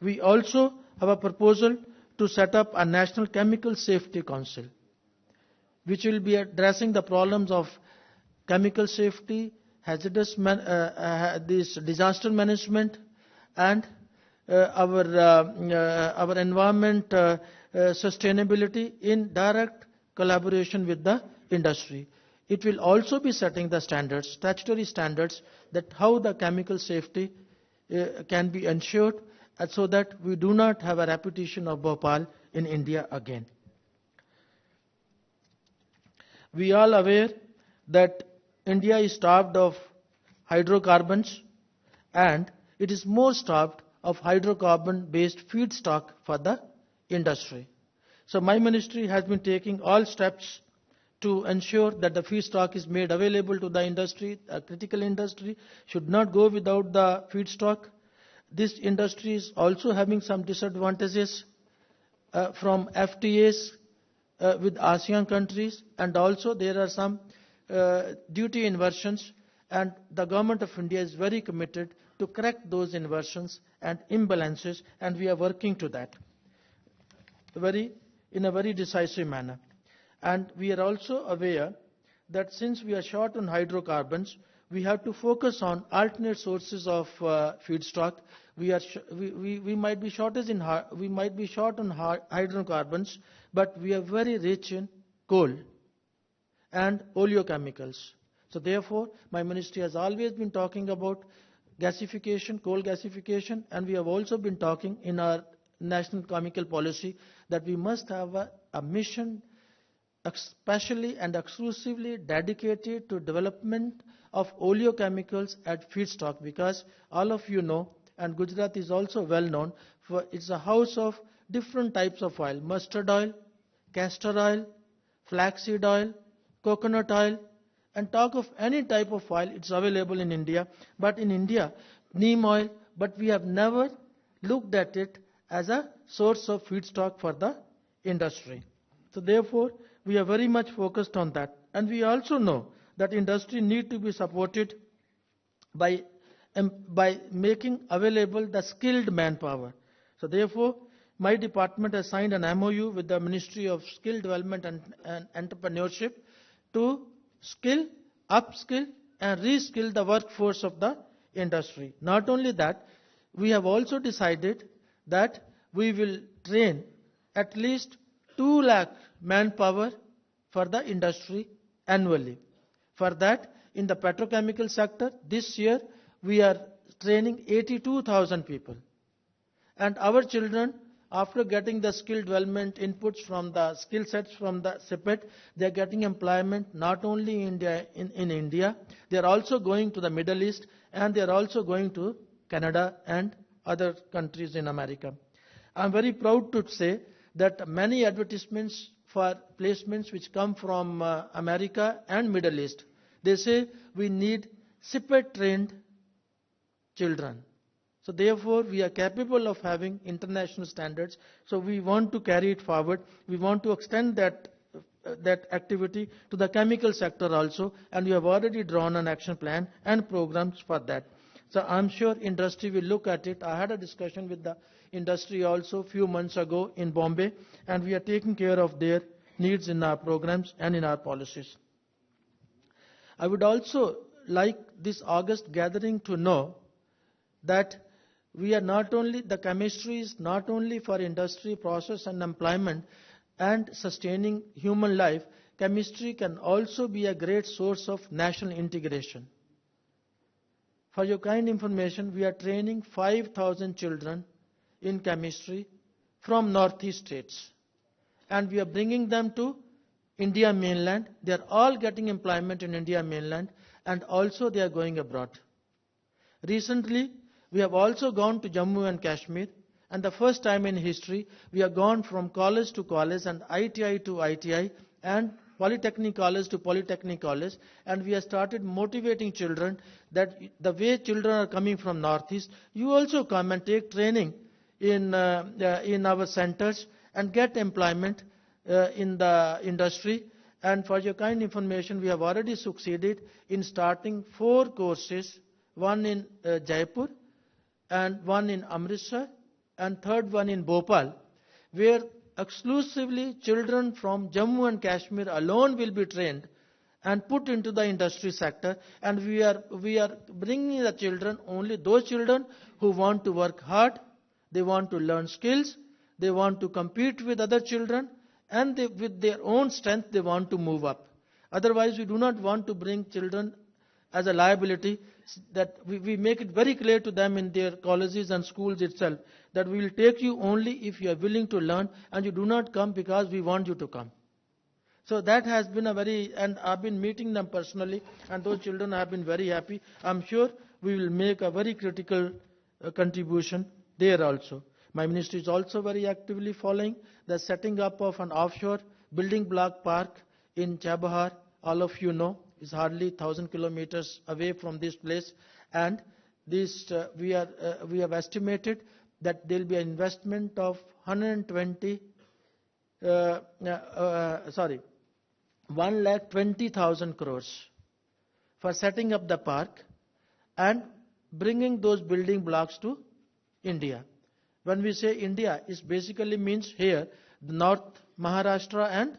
We also have a proposal to set up a National Chemical Safety Council, which will be addressing the problems of chemical safety, disaster management, and our environment sustainability in direct collaboration with the industry. It will also be setting the standards, statutory standards, that how the chemical safety can be ensured, so that we do not have a repetition of Bhopal in India again. We are all aware that India is starved of hydrocarbons, and it is more starved of hydrocarbon-based feedstock for the industry. So my ministry has been taking all steps to ensure that the feedstock is made available to the industry. A critical industry should not go without the feedstock. This industry is also having some disadvantages from FTAs with ASEAN countries, and also there are some duty inversions, and the Government of India is very committed to correct those inversions and imbalances, and we are working to that in a very decisive manner. And we are also aware that since we are short on hydrocarbons, we have to focus on alternate sources of feedstock. We might be short on hydrocarbons, but we are very rich in coal and oleochemicals. So therefore, my ministry has always been talking about gasification, coal gasification, and we have also been talking in our national chemical policy that we must have a mission especially and exclusively dedicated to development of oleochemicals at feedstock, because all of you know, and Gujarat is also well known for it's a house of different types of oil: mustard oil, castor oil, flaxseed oil, coconut oil, and talk of any type of oil, it's available in India. But in India, neem oil, but we have never looked at it as a source of feedstock for the industry. So therefore, we are very much focused on that. And we also know that industry need to be supported by making available the skilled manpower. So therefore, my department has signed an MOU with the Ministry of Skill Development and Entrepreneurship to skill, upskill and reskill the workforce of the industry. Not only that, we have also decided that we will train at least 2 lakh manpower for the industry annually. For that, in the petrochemical sector, this year we are training 82,000 people. And our children, after getting the skill development inputs from the skill sets from the CPET, they are getting employment not only in India, they are also going to the Middle East, and they are also going to Canada and other countries in America. I am very proud to say that many advertisements for placements which come from America and Middle East, they say we need CPET trained children. So therefore, we are capable of having international standards. So we want to carry it forward. We want to extend that activity to the chemical sector also, and we have already drawn an action plan and programs for that. So I'm sure industry will look at it. I had a discussion with the industry also a few months ago in Bombay, and we are taking care of their needs in our programs and in our policies. I would also like this August gathering to know that we are not only, the chemistry is not only for industry, process and employment and sustaining human life, chemistry can also be a great source of national integration. For your kind information, we are training 5,000 children in chemistry from northeast states. and we are bringing them to India mainland. They are all getting employment in India mainland, and also they are going abroad. Recently, we have also gone to Jammu and Kashmir, and the first time in history, we have gone from college to college and ITI to ITI and Polytechnic College to Polytechnic College, and we have started motivating children that the way children are coming from Northeast, you also come and take training in our centers and get employment in the industry. And for your kind information, we have already succeeded in starting 4 courses, one in Jaipur and one in Amritsar and third one in Bhopal, where exclusively children from Jammu and Kashmir alone will be trained and put into the industry sector. And we are bringing the children, only those children who want to work hard, they want to learn skills, they want to compete with other children, and with their own strength they want to move up. Otherwise, we do not want to bring children as a liability. That we make it very clear to them in their colleges and schools itself that we will take you only if you are willing to learn, and you do not come because we want you to come. So that has been and I've been meeting them personally, and those children have been very happy. I'm sure we will make a very critical contribution there also. My ministry is also very actively following the setting up of an offshore building block park in Chabahar. All of you know, is hardly 1,000 kilometers away from this place, and this we have estimated that there will be an investment of 1,20,000 crores for setting up the park and bringing those building blocks to India. When we say India, it basically means here North Maharashtra and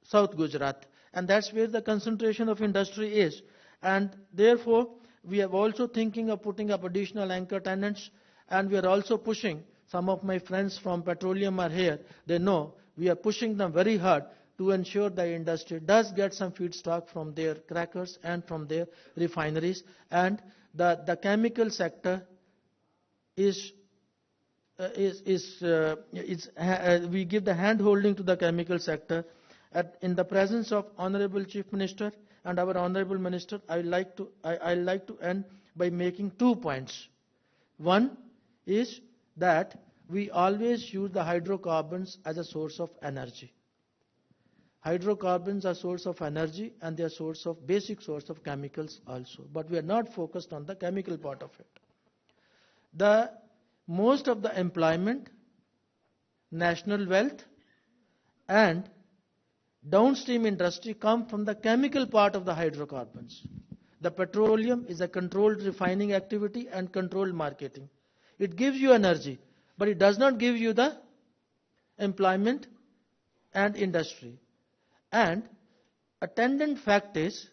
South Gujarat. And that's where the concentration of industry is. And therefore, we are also thinking of putting up additional anchor tenants, and we are also pushing. Some of my friends from petroleum are here. They know we are pushing them very hard to ensure the industry does get some feedstock from their crackers and from their refineries. And the chemical sector we give the hand holding to the chemical sector. In the presence of Honorable Chief Minister and our Honorable Minister, I like to end by making 2 points. One is that we always use the hydrocarbons as a source of energy. Hydrocarbons are source of energy, and they are basic source of chemicals also. But we are not focused on the chemical part of it. Most of the employment, national wealth, and downstream industry come from the chemical part of the hydrocarbons. The petroleum is a controlled refining activity and controlled marketing. It gives you energy, but it does not give you the employment and industry. And attendant fact is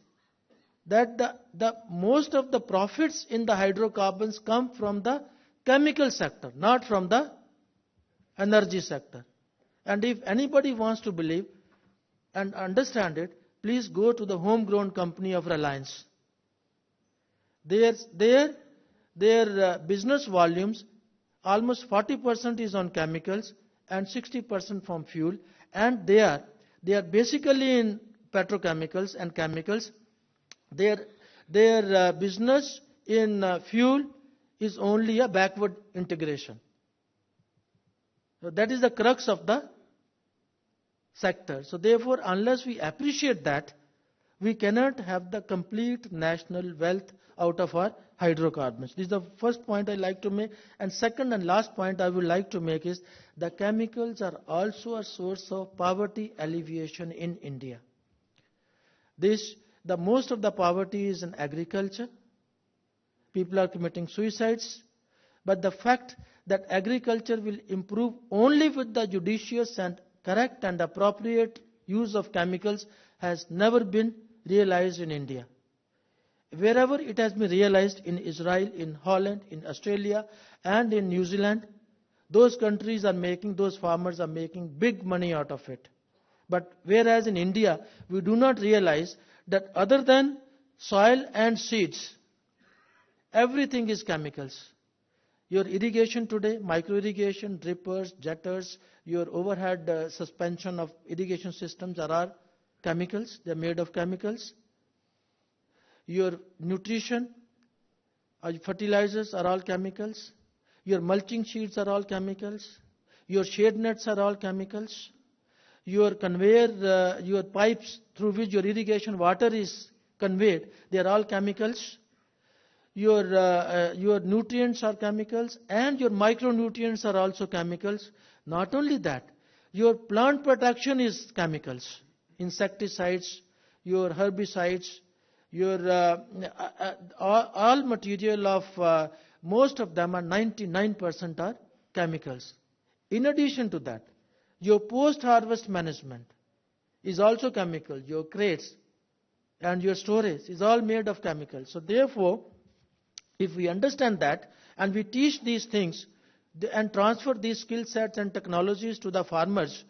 that the most of the profits in the hydrocarbons come from the chemical sector, not from the energy sector. And if anybody wants to believe and understand it, please go to the homegrown company of Reliance. Their business volumes, almost 40% is on chemicals and 60% from fuel, and they are basically in petrochemicals and chemicals. Their business in fuel is only a backward integration. So that is the crux of the sector. So therefore, unless we appreciate that, we cannot have the complete national wealth out of our hydrocarbons. This is the first point I like to make. And second and last point I would like to make is the chemicals are also a source of poverty alleviation in India. The most of the poverty is in agriculture. People are committing suicides. But the fact that agriculture will improve only with the judicious and correct and appropriate use of chemicals has never been realized in India. Wherever it has been realized, in Israel, in Holland, in Australia, and in New Zealand, those farmers are making big money out of it. But whereas in India, we do not realize that other than soil and seeds, everything is chemicals. Your irrigation today, micro irrigation, drippers, jetters, your overhead suspension of irrigation systems are all chemicals. They are made of chemicals. Your nutrition, fertilizers are all chemicals. Your mulching sheets are all chemicals. Your shade nets are all chemicals. Your conveyor, your pipes through which your irrigation water is conveyed, they are all chemicals. Your nutrients are chemicals, and your micronutrients are also chemicals. Not only that, your plant protection is chemicals, insecticides, your herbicides, your all material of most of them are 99% are chemicals. In addition to that, your post-harvest management is also chemical. Your crates and your storage is all made of chemicals. So therefore, if we understand that and we teach these things and transfer these skill sets and technologies to the farmers,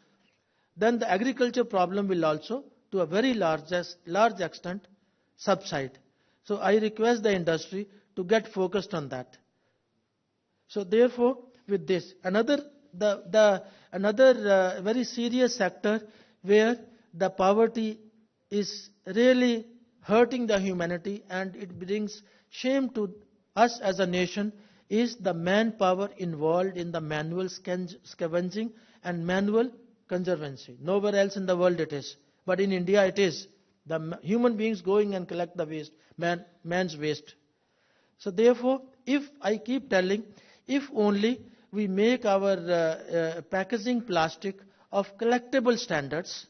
then the agriculture problem will also, to a very large extent, subside. So I request the industry to get focused on that. So therefore, with this, another very serious sector where the poverty is really hurting the humanity and it brings shame to us as a nation is the manpower involved in the manual scavenging and manual conservancy. Nowhere else in the world it is, but in India it is. The human beings going and collect the waste, man's waste. So therefore, if I keep telling, if only we make our packaging plastic of collectible standards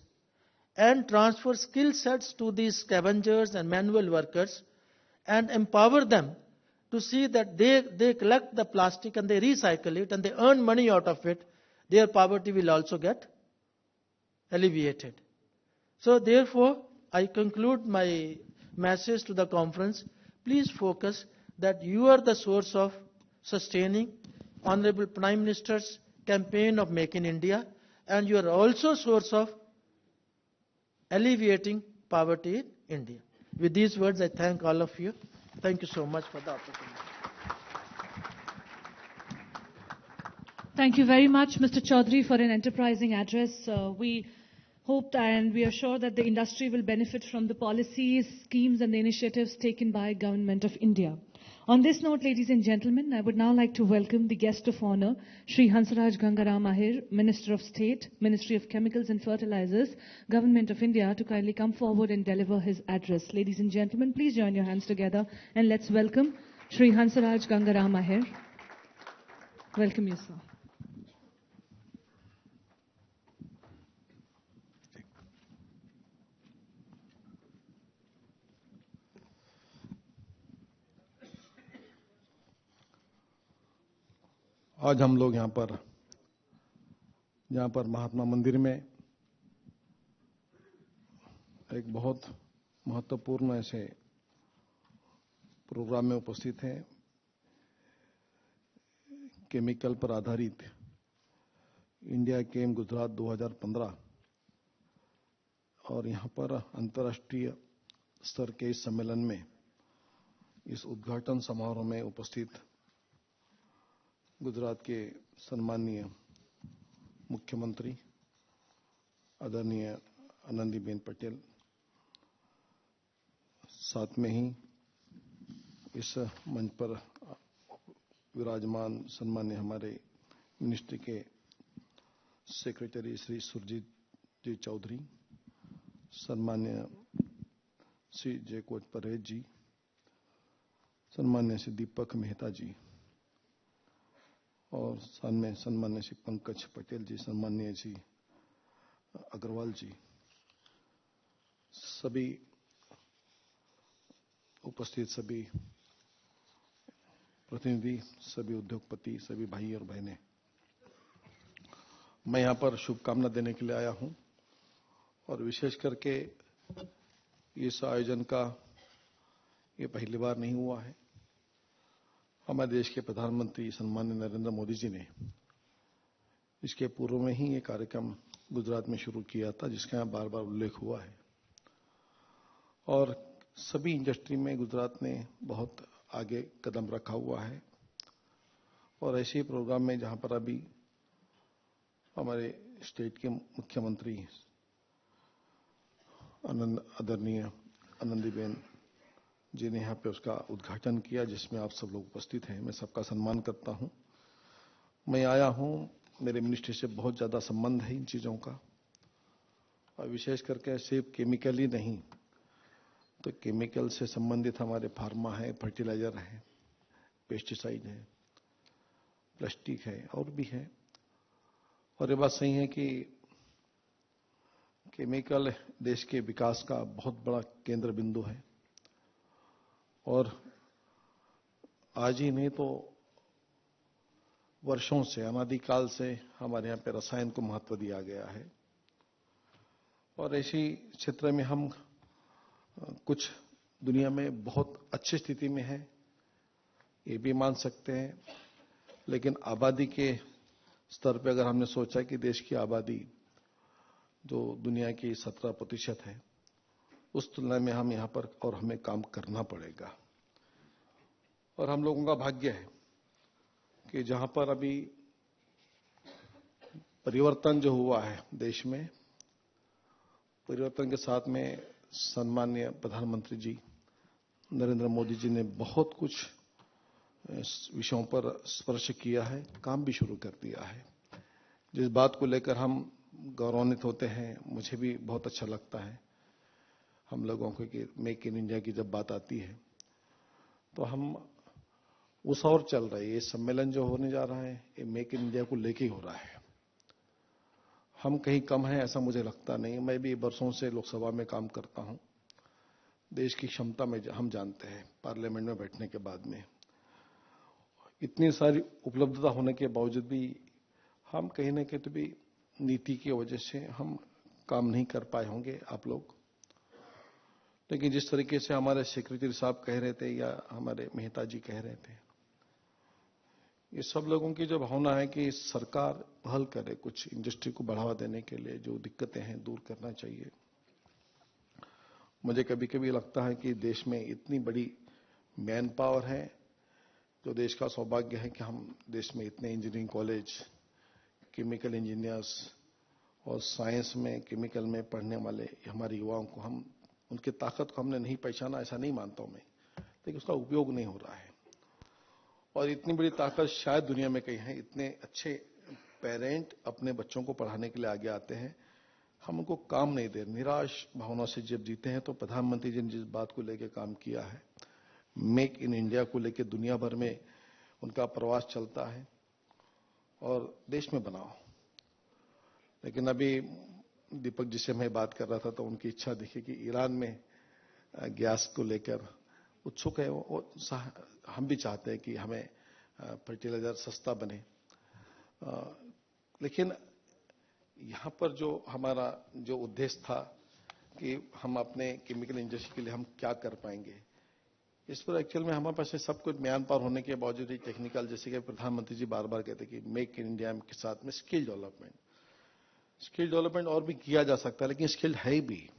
and transfer skill sets to these scavengers and manual workers and empower them to see that they collect the plastic and they recycle it and they earn money out of it, their poverty will also get alleviated. So therefore, I conclude my message to the conference. Please focus that you are the source of sustaining Honorable Prime Minister's campaign of Make in India, and you are also source of alleviating poverty in India. With these words, I thank all of you. Thank you so much for the opportunity. Thank you very much, Mr. Chaudhary, for an enterprising address. We hope and we are sure that the industry will benefit from the policies, schemes and the initiatives taken by Government of India. On this note, ladies and gentlemen, I would now like to welcome the guest of honor, Shri Hansraj Gangaram Ahir, Minister of State, Ministry of Chemicals and Fertilizers, Government of India, to kindly come forward and deliver his address. Ladies and gentlemen, please join your hands together and let's welcome Shri Hansraj Gangaram Ahir. Welcome you, sir. आज हम लोग यहाँ पर महात्मा मंदिर में एक बहुत महत्वपूर्ण ऐसे प्रोग्राम में उपस्थित हैं, केमिकल पर आधारित इंडिया केम गुजरात 2015 और यहाँ पर अंतर्राष्ट्रीय स्तर के इस सम्मेलन में इस उद्घाटन समारोह में उपस्थित गुजरात के सम्माननीय मुख्यमंत्री आदरणीय आनंदीबेन पटेल, साथ में ही इस मंच पर विराजमान सम्माननीय हमारे मिनिस्ट्री के सेक्रेटरी श्री सुरजीत जी चौधरी, सम्माननीय श्री जयकोट परेज जी, सम्माननीय श्री दीपक मेहता जी और सम्माननीय श्री पंकज पटेल जी, सम्माननीय श्री अग्रवाल जी, सभी उपस्थित सभी प्रतिनिधि, सभी उद्योगपति, सभी भाई और बहनें, मैं यहां पर शुभकामना देने के लिए आया हूं और विशेष करके इस आयोजन का ये पहली बार नहीं हुआ है। हमारे देश के प्रधानमंत्री सम्माननीय नरेंद्र मोदी जी ने इसके पूर्व में ही ये कार्यक्रम गुजरात में शुरू किया था, जिसका यहाँ बार बार उल्लेख हुआ है और सभी इंडस्ट्री में गुजरात ने बहुत आगे कदम रखा हुआ है और ऐसे ही प्रोग्राम में जहां पर अभी हमारे स्टेट के मुख्यमंत्री आदरणीय आनंदीबेन जी ने यहाँ पे उसका उद्घाटन किया, जिसमें आप सब लोग उपस्थित हैं। मैं सबका सम्मान करता हूँ। मैं आया हूँ, मेरे मिनिस्ट्री से बहुत ज़्यादा संबंध है इन चीज़ों का, और विशेष करके सिर्फ केमिकल ही नहीं, तो केमिकल से संबंधित हमारे फार्मा है, फर्टिलाइजर है, पेस्टिसाइड है, प्लास्टिक है, और भी है। और ये बात सही है कि केमिकल देश के विकास का बहुत बड़ा केंद्र बिंदु है, और आज ही नहीं तो वर्षों से, अनादिकाल से हमारे यहाँ पे रसायन को महत्व दिया गया है। और ऐसी क्षेत्र में हम कुछ दुनिया में बहुत अच्छी स्थिति में है, ये भी मान सकते हैं। लेकिन आबादी के स्तर पे अगर हमने सोचा कि देश की आबादी जो दुनिया की 17% है, उस तुलना में हम यहाँ पर और हमें काम करना पड़ेगा। और हम लोगों का भाग्य है कि जहां पर अभी परिवर्तन जो हुआ है देश में, परिवर्तन के साथ में सम्माननीय प्रधानमंत्री जी नरेंद्र मोदी जी ने बहुत कुछ विषयों पर स्पर्श किया है, काम भी शुरू कर दिया है, जिस बात को लेकर हम गौरवान्वित होते हैं। मुझे भी बहुत अच्छा लगता है हम लोगों को कि मेक इन इंडिया की जब बात आती है तो हम उस और चल रहे हैं। ये सम्मेलन जो होने जा रहा है, ये मेक इन इंडिया को लेके ही हो रहा है। हम कहीं कम हैं ऐसा मुझे लगता नहीं। मैं भी वर्षों से लोकसभा में काम करता हूं। देश की क्षमता में हम जानते हैं, पार्लियामेंट में बैठने के बाद में इतनी सारी उपलब्धता होने के बावजूद भी हम कहीं न कहीं तो भी नीति की वजह से हम काम नहीं कर पाए होंगे आप लोग। लेकिन जिस तरीके से हमारे सेक्रेटरी साहब कह रहे थे या हमारे मेहता जी कह रहे थे, ये सब लोगों की जो भावना है कि सरकार पहल करे कुछ इंडस्ट्री को बढ़ावा देने के लिए, जो दिक्कतें हैं दूर करना चाहिए। मुझे कभी कभी लगता है कि देश में इतनी बड़ी मैन पावर है, जो देश का सौभाग्य है कि हम देश में इतने इंजीनियरिंग कॉलेज, केमिकल इंजीनियर्स और साइंस में, केमिकल में पढ़ने वाले हमारे युवाओं को, हम उनकी ताकत को हमने नहीं पहचाना, ऐसा नहीं मानता हूं मैं, लेकिन उसका उपयोग नहीं हो रहा है। और इतनी बड़ी ताकत शायद दुनिया में कहीं है। इतने अच्छे पेरेंट अपने बच्चों को पढ़ाने के लिए आगे आते हैं, हम उनको काम नहीं दे, निराश भावना से जब जीते हैं। तो प्रधानमंत्री जी ने जिस बात को लेकर काम किया है, मेक इन इंडिया को लेकर दुनिया भर में उनका प्रवास चलता है और देश में बनाओ। लेकिन अभी दीपक जी से मैं बात कर रहा था तो उनकी इच्छा देखी कि ईरान में गैस को लेकर उत्सुक है वो। हम भी चाहते हैं कि हमें फर्टिलाइजर सस्ता बने। लेकिन यहाँ पर जो हमारा जो उद्देश्य था कि हम अपने केमिकल इंडस्ट्री के लिए हम क्या कर पाएंगे, इस पर एक्चुअल में हमारे पास सब कुछ म्यान पार होने के बावजूद ही टेक्निकल, जैसे कि प्रधानमंत्री जी बार बार कहते हैं कि मेक इन इंडिया के साथ में स्किल डेवलपमेंट और भी किया जा सकता है, लेकिन स्किल है भी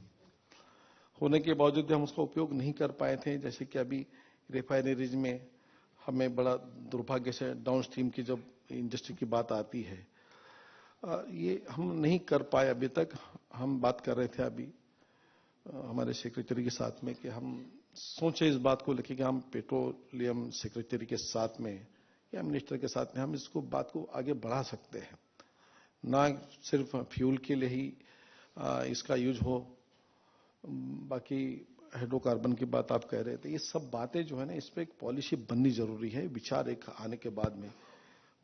होने के बावजूद भी हम उसका उपयोग नहीं कर पाए थे। जैसे कि अभी रिफाइनरीज में हमें बड़ा दुर्भाग्य से डाउन स्ट्रीम की जब इंडस्ट्री की बात आती है, ये हम नहीं कर पाए अभी तक। हम बात कर रहे थे अभी हमारे सेक्रेटरी के साथ में कि हम सोचे इस बात को लेकर कि हम पेट्रोलियम सेक्रेटरी के साथ में या मिनिस्टर के साथ में हम इसको बात को आगे बढ़ा सकते हैं, ना सिर्फ फ्यूल के लिए ही इसका यूज हो। बाकी हाइड्रोकार्बन की बात आप कह रहे थे, ये सब बातें जो है ना, इस पर एक पॉलिसी बननी जरूरी है। विचार एक आने के बाद में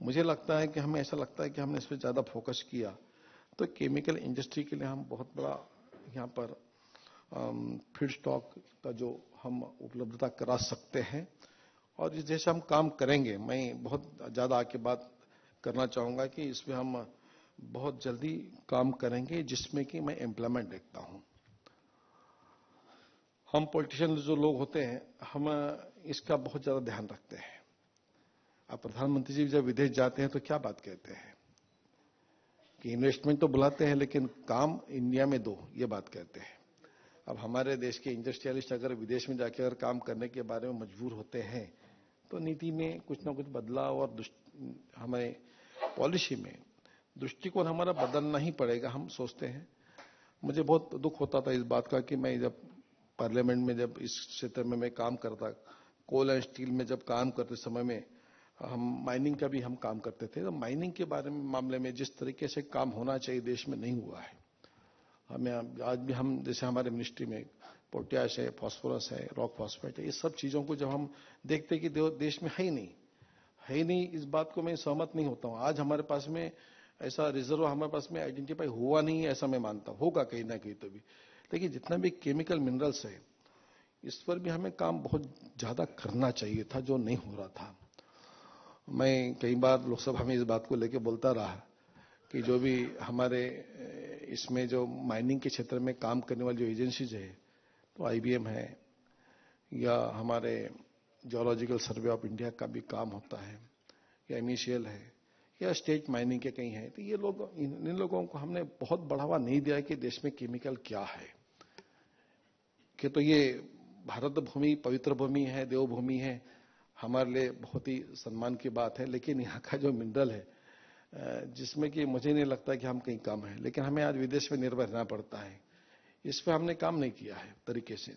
मुझे लगता है कि हमें ऐसा लगता है कि हमने इस पर ज्यादा फोकस किया तो केमिकल इंडस्ट्री के लिए हम बहुत बड़ा यहाँ पर फीड स्टॉक का जो हम उपलब्धता करा सकते हैं। और जैसे हम काम करेंगे, मैं बहुत ज्यादा आके बात करना चाहूंगा कि इसमें हम बहुत जल्दी काम करेंगे, जिसमें कि मैं एम्प्लॉयमेंट देखता हूं। हम पॉलिटिशियन जो लोग होते हैं, हम इसका बहुत ज्यादा ध्यान रखते हैं। अब प्रधानमंत्री जी जब विदेश जाते हैं तो क्या बात कहते हैं कि इन्वेस्टमेंट तो बुलाते हैं लेकिन काम इंडिया में दो, ये बात कहते हैं। अब हमारे देश के इंडस्ट्रियलिस्ट अगर विदेश में जाकर काम करने के बारे में मजबूर होते हैं तो नीति में कुछ ना कुछ बदलाव और हमें पॉलिसी में दृष्टिकोण हमारा बदलना ही पड़ेगा, हम सोचते हैं। मुझे बहुत दुख होता था इस बात का कि मैं जब पार्लियामेंट में जब इस क्षेत्र में मैं काम करता, कोल एंड स्टील में जब काम करते समय में हम माइनिंग का भी हम काम करते थे, तो माइनिंग के बारे में मामले में जिस तरीके से काम होना चाहिए देश में नहीं हुआ है। हमें आज भी हम जैसे हमारे मिनिस्ट्री में पोटैश है, फास्फोरस है, रॉक फॉस्फेट है, ये सब चीज़ों को जब हम देखते कि देश में है ही नहीं, इस बात को मैं सहमत नहीं होता हूँ। आज हमारे पास में ऐसा रिजर्व हमारे पास में आइडेंटिफाई हुआ नहीं है, ऐसा मैं मानता हूँ। होगा कहीं ना कहीं तो भी, लेकिन जितना भी केमिकल मिनरल्स है इस पर भी हमें काम बहुत ज़्यादा करना चाहिए था, जो नहीं हो रहा था। मैं कई बार लोकसभा में इस बात को लेकर बोलता रहा कि जो भी हमारे इसमें जो माइनिंग के क्षेत्र में काम करने वाली जो एजेंसीज है, तो IBM है या हमारे जियोलॉजिकल सर्वे ऑफ इंडिया का भी काम होता है, या MECL है, या स्टेट माइनिंग के कहीं है, तो ये लोग इन लोगों को हमने बहुत बढ़ावा नहीं दिया कि देश में केमिकल क्या है। कि तो ये भारत भूमि पवित्र भूमि है, देवभूमि है, हमारे लिए बहुत ही सम्मान की बात है, लेकिन यहाँ का जो मिनरल है जिसमें कि मुझे नहीं लगता कि हम कहीं कम है, लेकिन हमें आज विदेश में निर्भर रहना पड़ता है। इस पर हमने काम नहीं किया है तरीके से,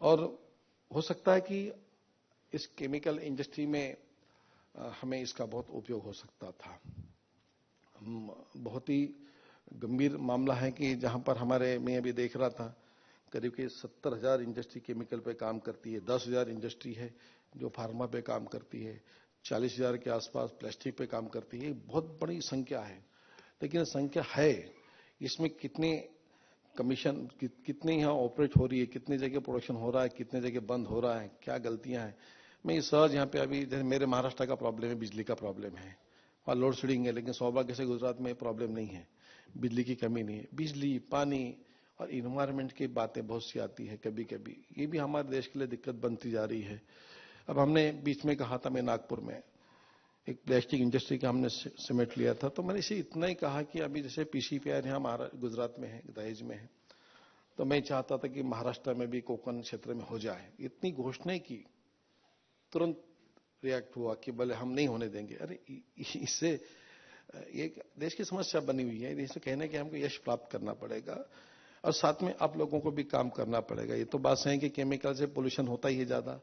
और हो सकता है कि इस केमिकल इंडस्ट्री में हमें इसका बहुत उपयोग हो सकता था। बहुत ही गंभीर मामला है कि जहां पर हमारे, मैं अभी देख रहा था, करीब के 70,000 इंडस्ट्री केमिकल पे काम करती है, 10,000 इंडस्ट्री है जो फार्मा पे काम करती है, 40,000 के आसपास प्लास्टिक पे काम करती है। बहुत बड़ी संख्या है, लेकिन संख्या है, इसमें कितने कमीशन कितने यहाँ ऑपरेट हो रही है, कितने जगह प्रोडक्शन हो रहा है, कितने जगह बंद हो रहा है, क्या गलतियां हैं। मैं सहज यहाँ पे अभी जैसे मेरे महाराष्ट्र का प्रॉब्लम है, बिजली का प्रॉब्लम है, वहाँ लोड शेडिंग है, लेकिन सौभाग्य से गुजरात में प्रॉब्लम नहीं है, बिजली की कमी नहीं है। बिजली, पानी और इन्वायरमेंट की बातें बहुत सी आती है कभी कभी, ये भी हमारे देश के लिए दिक्कत बनती जा रही है। अब हमने बीच में कहा था, मैं नागपुर में एक प्लास्टिक इंडस्ट्री का हमने समेट लिया था, तो मैंने इसे इतना ही कहा कि अभी जैसे PCPR यहाँ गुजरात में है, दहेज में है, तो मैं चाहता था कि महाराष्ट्र में भी, कोकण क्षेत्र में हो जाए। इतनी घोषणाएं की, तुरंत रिएक्ट हुआ कि भले हम नहीं होने देंगे। अरे इससे एक देश की समस्या बनी हुई है, इसे कहने के हमको यश प्राप्त करना पड़ेगा, और साथ में आप लोगों को भी काम करना पड़ेगा। ये तो बात सही है कि केमिकल से पोल्यूशन होता ही है ज्यादा,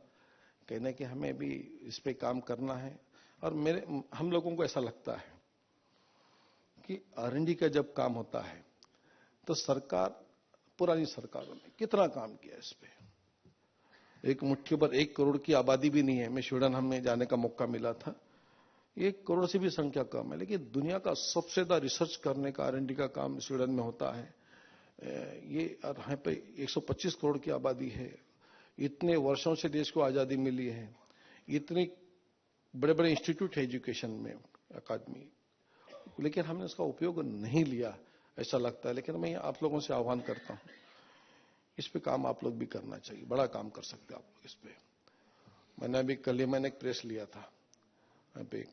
कहने के हमें भी इस पे काम करना है। और हम लोगों को ऐसा लगता है कि R&D का जब काम होता है तो सरकार, पुरानी सरकारों ने कितना काम किया इस पे। एक मुट्ठी पर 1 करोड़ की आबादी भी नहीं है। मैं स्वीडन हमें जाने का मौका मिला था, 1 करोड़ से भी संख्या कम है, लेकिन दुनिया का सबसे ज्यादा रिसर्च करने का, R&D का काम स्वीडन में होता है। ये यहाँ पे 125 करोड़ की आबादी है, इतने वर्षों से देश को आजादी मिली है, इतने बड़े बड़े इंस्टीट्यूट है एजुकेशन में, अकादमी, लेकिन हमने उसका उपयोग नहीं लिया ऐसा लगता है। लेकिन मैं आप लोगों से आह्वान करता हूं, इस पे काम आप लोग भी करना चाहिए, बड़ा काम कर सकते हैं आप लोग इस पे। मैंने अभी कल ही मैंने एक प्रेस लिया था पे,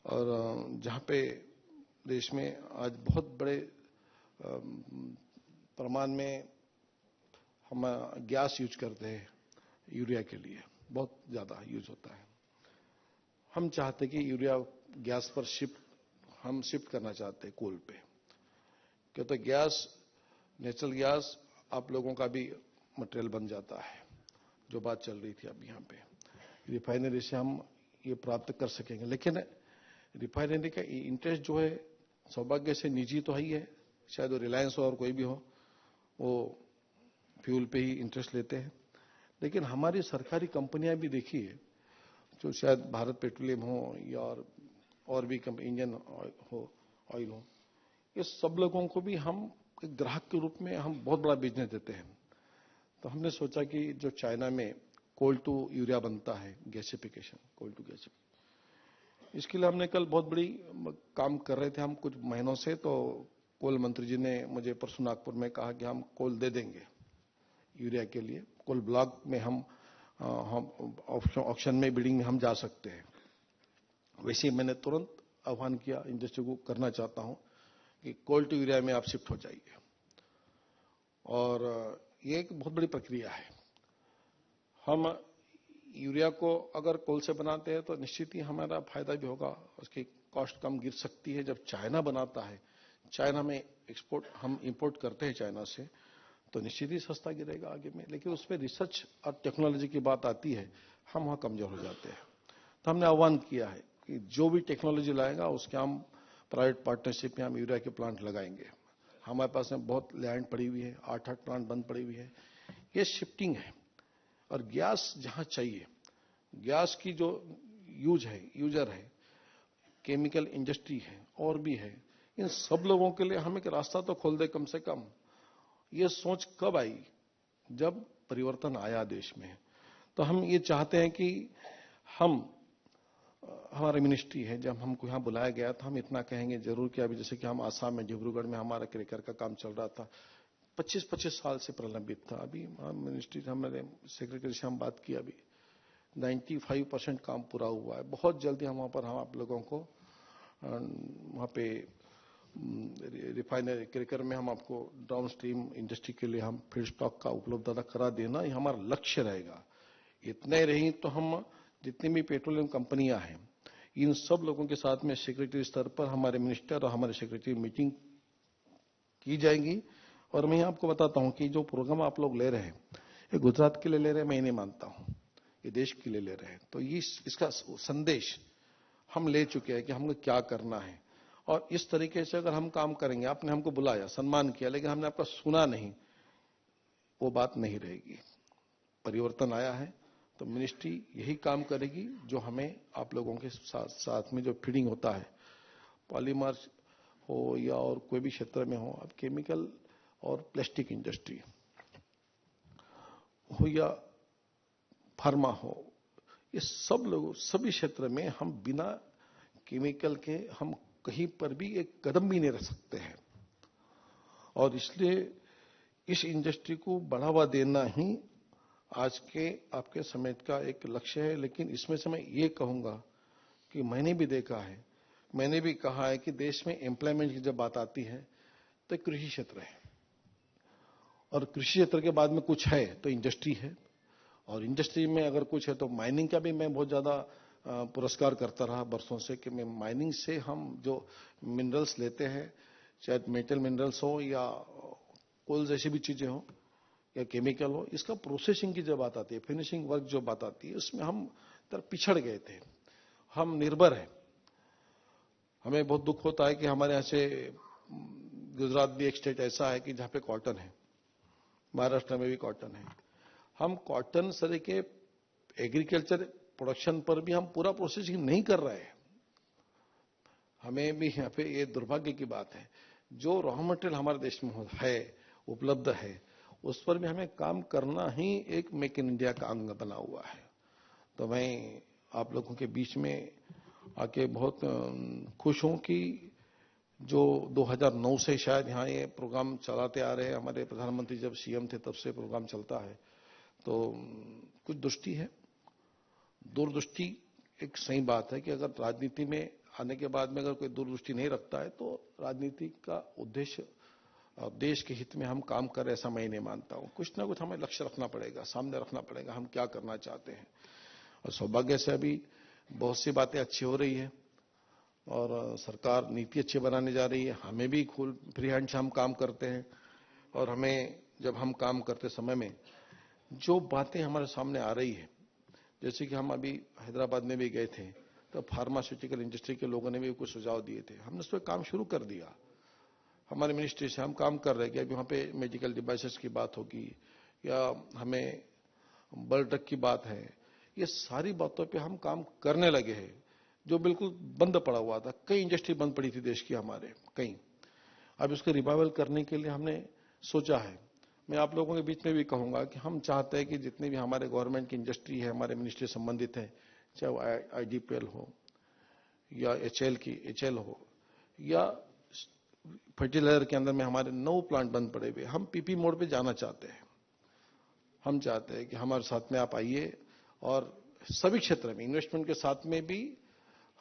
और जहां पे देश में आज बहुत बड़े प्रमाण में हम गैस यूज करते हैं यूरिया के लिए, बहुत ज्यादा यूज होता है। हम चाहते कि यूरिया गैस पर हम शिफ्ट करना चाहते हैं कोल पे, क्यों तो गैस, नेचुरल गैस आप लोगों का भी मटेरियल बन जाता है, जो बात चल रही थी अब यहाँ पे। रिफाइनरी से हम ये प्राप्त कर सकेंगे, लेकिन रिफाइनरी का इंटरेस्ट जो है सौभाग्य से निजी तो ही है, शायद वो रिलायंस हो और कोई भी हो, वो फ्यूल पे ही इंटरेस्ट लेते हैं। लेकिन हमारी सरकारी कंपनियां भी देखिए, जो शायद भारत पेट्रोलियम हो या और भी इंडियन ऑयल हो, ये सब लोगों को भी हम एक ग्राहक के रूप में हम बहुत बड़ा बिजनेस देते हैं। तो हमने सोचा कि जो चाइना में कोल टू यूरिया बनता है, गैसिफिकेशन, कोल टू गैसिफिकेशन, इसके लिए हमने कल बहुत बड़ी काम कर रहे थे हम कुछ महीनों से। तो कोल मंत्री जी ने मुझे परसों नागपुर में कहा कि हम कोल दे देंगे यूरिया के लिए, कोल ब्लॉक में हम ऑक्शन में, बिडिंग में हम जा सकते हैं। वैसे ही मैंने तुरंत आह्वान किया इंडस्ट्री को, करना चाहता हूं कि कोल टू यूरिया में आप शिफ्ट हो जाइए। और ये एक बहुत बड़ी प्रक्रिया है। हम यूरिया को अगर कोल से बनाते हैं तो निश्चित ही हमारा फायदा भी होगा, उसकी कॉस्ट कम गिर सकती है। जब चाइना बनाता है, चाइना में हम इंपोर्ट करते हैं चाइना से, तो निश्चित ही सस्ता गिरेगा आगे में। लेकिन उसमें रिसर्च और टेक्नोलॉजी की बात आती है, हम वहाँ कमजोर हो जाते हैं। तो हमने आह्वान किया है कि जो भी टेक्नोलॉजी लाएगा उसके हम प्राइवेट पार्टनरशिप में हम यूरिया के प्लांट लगाएंगे। हमारे पास में बहुत लैंड पड़ी हुई है, 8 प्लांट बंद पड़ी हुई है। ये शिफ्टिंग है। और गैस जहां चाहिए, गैस की जो यूजर है, केमिकल इंडस्ट्री है और भी है, इन सब लोगों के लिए हम एक रास्ता तो खोल दे कम से कम। ये सोच कब आई? जब परिवर्तन आया देश में। तो हम ये चाहते हैं कि हमारी मिनिस्ट्री है, जब हमको यहाँ बुलाया गया था, हम इतना कहेंगे जरूर कि अभी जैसे कि हम आसाम में डिब्रूगढ़ में हमारा क्रेकर का काम चल रहा था, 25-25 साल से प्रलंबित था। अभी मिनिस्ट्री हमारे सेक्रेटरी से हम बात की, अभी 95% काम पूरा हुआ है। बहुत जल्दी हम वहाँ पर आप लोगों को वहाँ पे रिफाइनरी क्रेकर में हम आपको डाउन स्ट्रीम इंडस्ट्री के लिए हम फीड स्टॉक का उपलब्धता करा देना, ये हमारा लक्ष्य रहेगा। इतने रही तो हम जितनी भी पेट्रोलियम कंपनियां हैं, इन सब लोगों के साथ में सेक्रेटरी स्तर पर हमारे मिनिस्टर और हमारे सेक्रेटरी मीटिंग की जाएगी। और मैं आपको बताता हूं कि जो प्रोग्राम आप लोग ले रहे हैं, ये गुजरात के लिए ले रहे हैं, मैं नहीं मानता हूं, ये देश के लिए ले रहे हैं। तो इसका संदेश हम ले चुके हैं कि हमको क्या करना है। और इस तरीके से अगर हम काम करेंगे, आपने हमको बुलाया, सम्मान किया, लेकिन हमने आपका सुना नहीं, वो बात नहीं रहेगी। परिवर्तन आया है तो मिनिस्ट्री यही काम करेगी जो हमें आप लोगों के साथ में जो फीडिंग होता है, पॉलीमर हो या और कोई भी क्षेत्र में हो, अब केमिकल और प्लास्टिक इंडस्ट्री हो या फार्मा हो, ये सब लोग सभी क्षेत्र में हम बिना केमिकल के हम कहीं पर भी एक कदम भी नहीं रख सकते हैं। और इसलिए इस इंडस्ट्री को बढ़ावा देना ही आज के आपके समय का एक लक्ष्य है। लेकिन इसमें से मैं ये कहूंगा कि मैंने भी देखा है, मैंने भी कहा है कि देश में एम्प्लॉयमेंट की जब बात आती है तो कृषि क्षेत्र है, और कृषि क्षेत्र के बाद में कुछ है तो इंडस्ट्री है, और इंडस्ट्री में अगर कुछ है तो माइनिंग का भी मैं बहुत ज्यादा पुरस्कार करता रहा बरसों से कि मैं माइनिंग से हम जो मिनरल्स लेते हैं, चाहे मेटल मिनरल्स हो या कोल जैसी भी चीजें हो या केमिकल हो, इसका प्रोसेसिंग की जब बात आती है, फिनिशिंग वर्क जो बात आती है, उसमें हम पिछड़ गए थे, हम निर्भर हैं। हमें बहुत दुख होता है कि हमारे यहाँ से गुजरात भी एक स्टेट ऐसा है कि जहाँ पे कॉटन है, महाराष्ट्र में भी कॉटन है। हम कॉटन सरे के एग्रीकल्चर प्रोडक्शन पर भी हम पूरा प्रोसेसिंग नहीं कर रहे हैं। हमें भी यहाँ पे ये दुर्भाग्य की बात है, जो रॉ मटेरियल हमारे देश में है, उपलब्ध है, उस पर भी हमें काम करना ही एक मेक इन इंडिया का अंग बना हुआ है। तो मैं आप लोगों के बीच में आके बहुत खुश हूं कि जो 2009 से शायद यहाँ ये प्रोग्राम चलाते आ रहे हैं, हमारे प्रधानमंत्री जब सीएम थे तब से प्रोग्राम चलता है। तो कुछ दृष्टि है, दूरदृष्टि एक सही बात है कि अगर राजनीति में आने के बाद में अगर कोई दूरदृष्टि नहीं रखता है तो राजनीति का उद्देश्य देश के हित में हम काम कर रहे, ऐसा मैं नहीं मानता हूं। कुछ ना कुछ हमें लक्ष्य रखना पड़ेगा, सामने रखना पड़ेगा, हम क्या करना चाहते हैं। और सौभाग्य से अभी बहुत सी बातें अच्छी हो रही है और सरकार नीति अच्छी बनाने जा रही है। हमें भी फ्री हैंड से हम काम करते हैं, और हमें जब हम काम करते समय में जो बातें हमारे सामने आ रही है, जैसे कि हम अभी हैदराबाद में भी गए थे तो फार्मास्यूटिकल इंडस्ट्री के लोगों ने भी कुछ सुझाव दिए थे, हमने उस पर काम शुरू कर दिया। हमारे मिनिस्ट्री से हम काम कर रहे हैं कि अभी वहाँ पे मेडिकल डिवाइसेस की बात होगी या हमें ब्लड ड्रग की बात है, ये सारी बातों पे हम काम करने लगे हैं जो बिल्कुल बंद पड़ा हुआ था। कई इंडस्ट्री बंद पड़ी थी देश की हमारे, कई। अब इसको रिवाइवल करने के लिए हमने सोचा है। मैं आप लोगों के बीच में भी कहूंगा कि हम चाहते हैं कि जितनी भी हमारे गवर्नमेंट की इंडस्ट्री है, हमारे मिनिस्ट्री संबंधित है, चाहे वो आईडीपीएल हो या एचएल हो या फर्टिलाइजर के अंदर में हमारे 9 प्लांट बंद पड़े हुए, हम पीपी मोड पे जाना चाहते हैं। हम चाहते हैं कि हमारे साथ में आप आइए और सभी क्षेत्र में इन्वेस्टमेंट के साथ में भी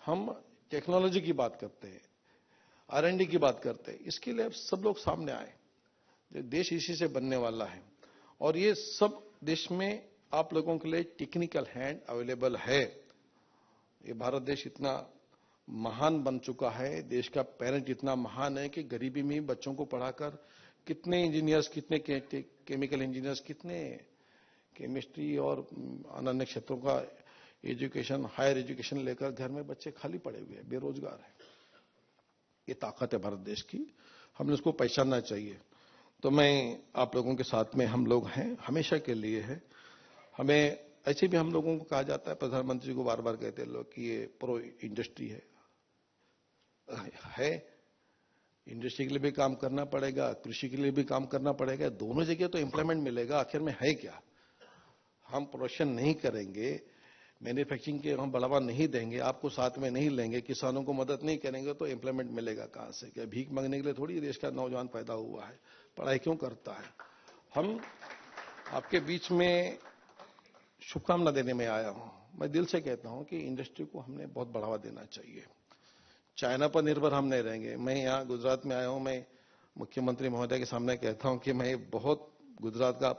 हम टेक्नोलॉजी की बात करते हैं, R&D की बात करते हैं। इसके लिए अब सब लोग सामने आए। देश इसी से बनने वाला है और ये सब देश में आप लोगों के लिए टेक्निकल हैंड अवेलेबल है। ये भारत देश इतना महान बन चुका है, देश का पेरेंट इतना महान है कि गरीबी में बच्चों को पढ़ाकर कितने इंजीनियर्स, कितने केमिकल इंजीनियर्स, कितने केमिस्ट्री और अन्य क्षेत्रों का एजुकेशन, हायर एजुकेशन लेकर घर में बच्चे खाली पड़े हुए हैं, बेरोजगार हैं। ये ताकत है भारत देश की, हमने उसको पहचानना चाहिए। तो मैं आप लोगों के साथ में हम लोग हैं, हमेशा के लिए है। हमें ऐसे भी हम लोगों को कहा जाता है, प्रधानमंत्री को बार बार कहते हैं लोग कि ये प्रो इंडस्ट्री है। इंडस्ट्री के लिए भी काम करना पड़ेगा, कृषि के लिए भी काम करना पड़ेगा, दोनों जगह तो एम्प्लॉयमेंट मिलेगा। आखिर में है क्या, हम प्रोडक्शन नहीं करेंगे, मैन्युफैक्चरिंग के हम बढ़ावा नहीं देंगे, आपको साथ में नहीं लेंगे, किसानों को मदद नहीं करेंगे तो एम्प्लॉयमेंट मिलेगा कहां से? क्या भीख मांगने के लिए थोड़ी देश का नौजवान पैदा हुआ है, पढ़ाई क्यों करता है? हम आपके बीच में शुभकामना देने में आया हूं। मैं दिल से कहता हूं कि इंडस्ट्री को हमने बहुत बढ़ावा देना चाहिए। चाइना पर निर्भर हम नहीं रहेंगे। मैं यहां गुजरात में आया हूं, मैं मुख्यमंत्री महोदय के सामने कहता हूं कि मैं बहुत गुजरात का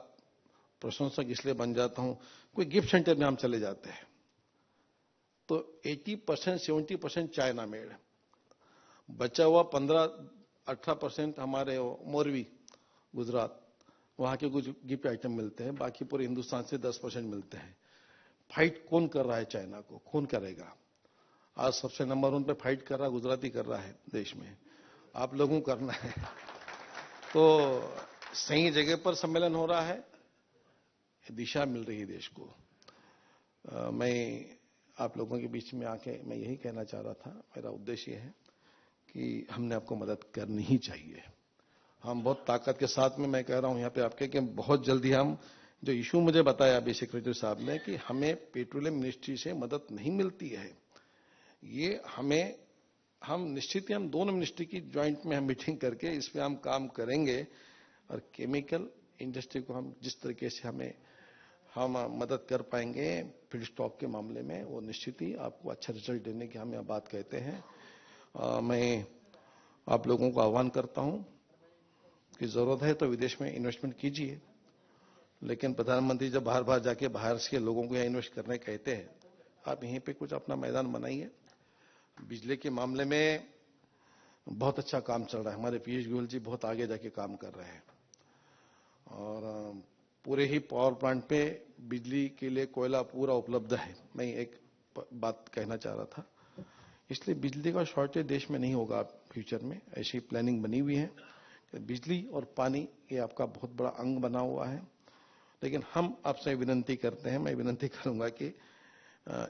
प्रशंसक इसलिए बन जाता हूं, कोई गिफ्ट सेंटर में हम चले जाते हैं तो 80% 70% चाइना मेड, बचा हुआ 15-18% हमारे मोरवी गुजरात, वहां के कुछ गिफ्ट आइटम मिलते हैं, बाकी पूरे हिंदुस्तान से 10% मिलते हैं। फाइट कौन कर रहा है चाइना को? कौन करेगा? आज सबसे नंबर 1 पे फाइट कर रहा गुजराती कर रहा है देश में, आप लोगों को करना है। तो सही जगह पर सम्मेलन हो रहा है, दिशा मिल रही है देश को। मैं आप लोगों के बीच में आके मैं यही कहना चाह रहा था, मेरा उद्देश्य है कि हमने आपको मदद करनी ही चाहिए। हम बहुत ताकत के साथ में मैं कह रहा हूं यहां पे आपके कि बहुत जल्दी हम, जो इशू मुझे बताया अभी सेक्रेटरी साहब ने कि हमें पेट्रोलियम मिनिस्ट्री से मदद नहीं मिलती है, ये हम निश्चित ही हम दोनों मिनिस्ट्री की ज्वाइंट में हम मीटिंग करके इस पे हम काम करेंगे और केमिकल इंडस्ट्री को हम जिस तरीके से हम मदद कर पाएंगे फील्ड स्टॉक के मामले में, वो निश्चित ही आपको अच्छा रिजल्ट देने की हम यह बात कहते हैं। मैं आप लोगों को आह्वान करता हूं कि जरूरत है तो विदेश में इन्वेस्टमेंट कीजिए, लेकिन प्रधानमंत्री जब बाहर बाहर जाके बाहर से लोगों को यहाँ इन्वेस्ट करने कहते हैं, आप यहीं पे कुछ अपना मैदान बनाइए। बिजली के मामले में बहुत अच्छा काम चल रहा है, हमारे पीयूष गोयल जी बहुत आगे जाके काम कर रहे हैं और पूरे ही पावर प्लांट पे बिजली के लिए कोयला पूरा उपलब्ध है। मैं एक बात कहना चाह रहा था, इसलिए बिजली का शॉर्टेज देश में नहीं होगा फ्यूचर में, ऐसी प्लानिंग बनी हुई है। बिजली और पानी ये आपका बहुत बड़ा अंग बना हुआ है, लेकिन हम आपसे विनती करते हैं, मैं विनती करूंगा कि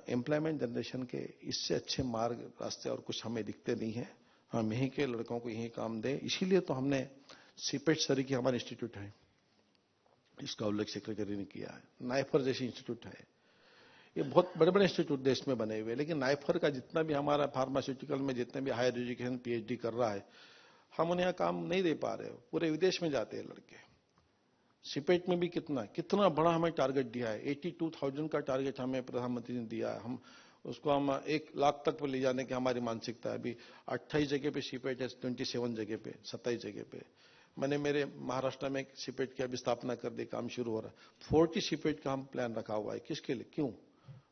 एम्प्लॉयमेंट जनरेशन के इससे अच्छे मार्ग रास्ते और कुछ हमें दिखते नहीं है। हम यहीं के लड़कों को यहीं काम दें, इसीलिए तो हमने सीपेट सरी की हमारा इंस्टीट्यूट है, इसका उल्लेख सेक्रेटरी ने किया है। नाइफर जैसी इंस्टीट्यूट है, ये बहुत बड़े बड़े इंस्टीट्यूट देश में बने हुए, लेकिन नाइफर का जितना भी हमारा फार्मास्यूटिकल में जितने भी हायर एजुकेशन पीएचडी कर रहा है, हम उन्हें काम नहीं दे पा रहे हो, पूरे विदेश में जाते हैं लड़के। सीपेट में भी कितना बड़ा हमें टारगेट दिया है, 82,000 का टारगेट हमें प्रधानमंत्री ने दिया है। हम उसको हम 1 लाख तक पर ले जाने की हमारी मानसिकता है। अभी 28 जगह पे सीपेट है, 27 जगह पे, 27 जगह पे। मैंने मेरे महाराष्ट्र में सीपेट की अभी स्थापना कर दी, काम शुरू हो रहा है। 40 सीपेट का हम प्लान रखा हुआ है। किसके लिए? क्यों?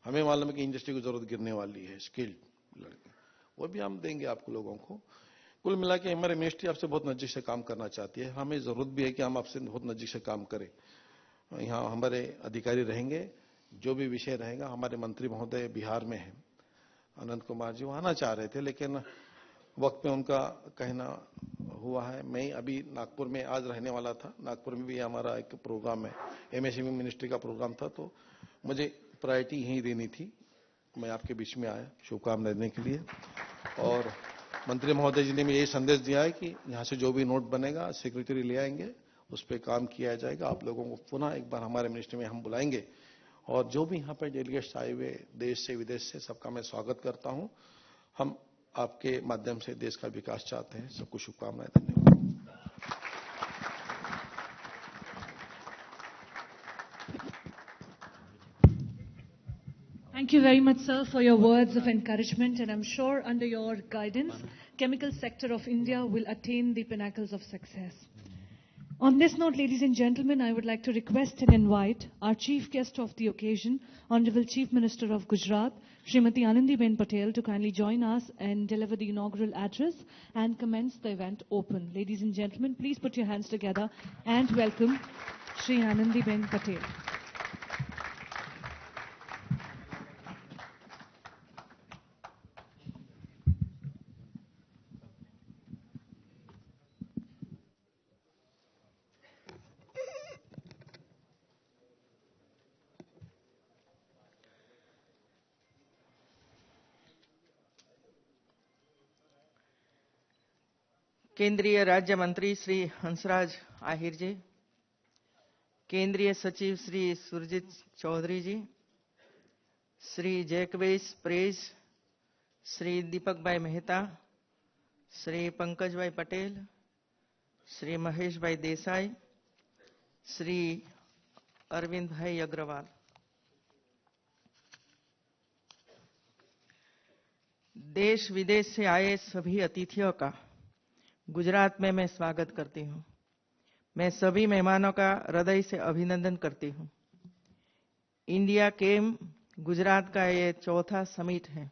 हमें मालूम है कि इंडस्ट्री की जरूरत गिरने वाली है, स्किल्ड लड़के, वो भी हम देंगे आपको लोगों को। कुल मिला के हमारी मिनिस्ट्री आपसे बहुत नजदीक से काम करना चाहती है, हमें जरूरत भी है कि हम आपसे बहुत नजदीक से काम करें। यहाँ हमारे अधिकारी रहेंगे, जो भी विषय रहेगा, हमारे मंत्री महोदय बिहार में हैं, अनंत कुमार जी, वो आना चाह रहे थे लेकिन वक्त में उनका कहना हुआ है। मैं अभी नागपुर में आज रहने वाला था, नागपुर में भी हमारा एक प्रोग्राम है, एमएसएमई मिनिस्ट्री का प्रोग्राम था, तो मुझे प्रायोरिटी यहीं देनी थी। मैं आपके बीच में आया शुभकामनाएं देने के लिए, और मंत्री महोदय जी ने भी यही संदेश दिया है कि यहाँ से जो भी नोट बनेगा सेक्रेटरी ले आएंगे, उस पर काम किया जाएगा। आप लोगों को पुनः एक बार हमारे मिनिस्ट्री में हम बुलाएंगे, और जो भी यहाँ पर डेलीगेट्स आए हुए देश से विदेश से, सबका मैं स्वागत करता हूँ। हम आपके माध्यम से देश का विकास चाहते हैं। सबको शुभकामनाएं, धन्यवाद। Thank you very much, sir, for your words of encouragement, and I'm sure under your guidance, chemical sector of India will attain the pinnacles of success. On this note, ladies and gentlemen, I would like to request and invite our chief guest of the occasion, Honorable Chief Minister of Gujarat, Srimati Anandiben Patel, to kindly join us and deliver the inaugural address and commence the event open. Ladies and gentlemen, please put your hands together and welcome Shri Anandiben Patel. केंद्रीय राज्य मंत्री श्री हंसराज आहिर जी, केंद्रीय सचिव श्री सुरजीत चौधरी जी, Shri जैकवेस praise, Shri Deepak भाई मेहता, श्री पंकज भाई पटेल, श्री महेश भाई देसाई, श्री अरविंद भाई अग्रवाल, देश विदेश से आए सभी अतिथियों का गुजरात में मैं स्वागत करती हूं। मैं सभी मेहमानों का हृदय से अभिनंदन करती हूं। इंडिया केम गुजरात का ये चौथा समिट है।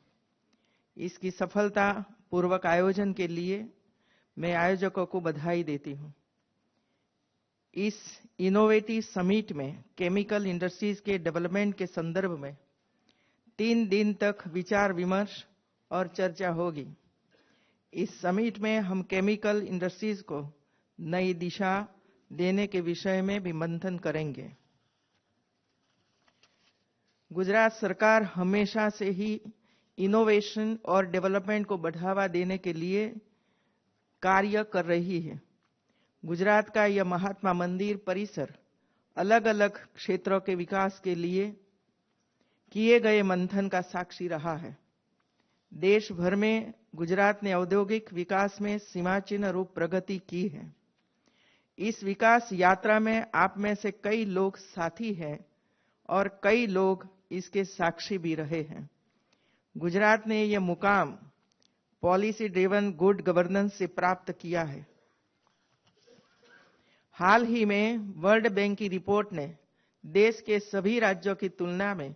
इसकी सफलता पूर्वक आयोजन के लिए मैं आयोजकों को बधाई देती हूं। इस इनोवेटिव समिट में केमिकल इंडस्ट्रीज के डेवलपमेंट के संदर्भ में 3 दिन तक विचार विमर्श और चर्चा होगी। इस समिट में हम केमिकल इंडस्ट्रीज को नई दिशा देने के विषय में भी मंथन करेंगे। गुजरात सरकार हमेशा से ही इनोवेशन और डेवलपमेंट को बढ़ावा देने के लिए कार्य कर रही है। गुजरात का यह महात्मा मंदिर परिसर अलग अलग क्षेत्रों के विकास के लिए किए गए मंथन का साक्षी रहा है। देश भर में गुजरात ने औद्योगिक विकास में सीमाचिन्ह रूप प्रगति की है। इस विकास यात्रा में आप में से कई लोग साथी हैं और कई लोग इसके साक्षी भी रहे हैं। गुजरात ने यह मुकाम पॉलिसी ड्रिवन गुड गवर्नेंस से प्राप्त किया है। हाल ही में वर्ल्ड बैंक की रिपोर्ट ने देश के सभी राज्यों की तुलना में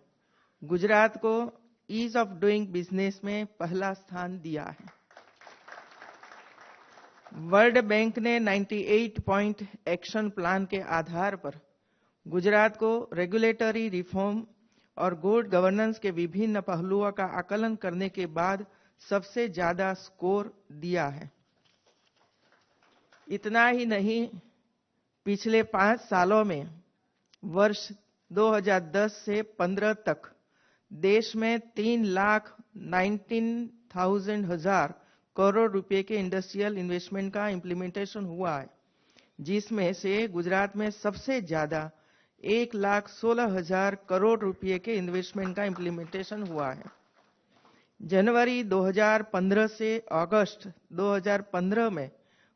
गुजरात को ईज ऑफ डूइंग बिजनेस में पहला स्थान दिया है। वर्ल्ड बैंक ने 98 पॉइंट एक्शन प्लान के आधार पर गुजरात को रेगुलेटरी रिफॉर्म और गुड गवर्नेंस के विभिन्न पहलुओं का आकलन करने के बाद सबसे ज्यादा स्कोर दिया है। इतना ही नहीं, पिछले 5 सालों में वर्ष 2010 से 15 तक देश में 3,19,000 करोड़ रुपए के इंडस्ट्रियल इन्वेस्टमेंट का इंप्लीमेंटेशन हुआ है, जिसमें से गुजरात में सबसे ज्यादा 1,16,000 करोड़ रुपए के इन्वेस्टमेंट का इंप्लीमेंटेशन हुआ है। जनवरी 2015 से अगस्त 2015 में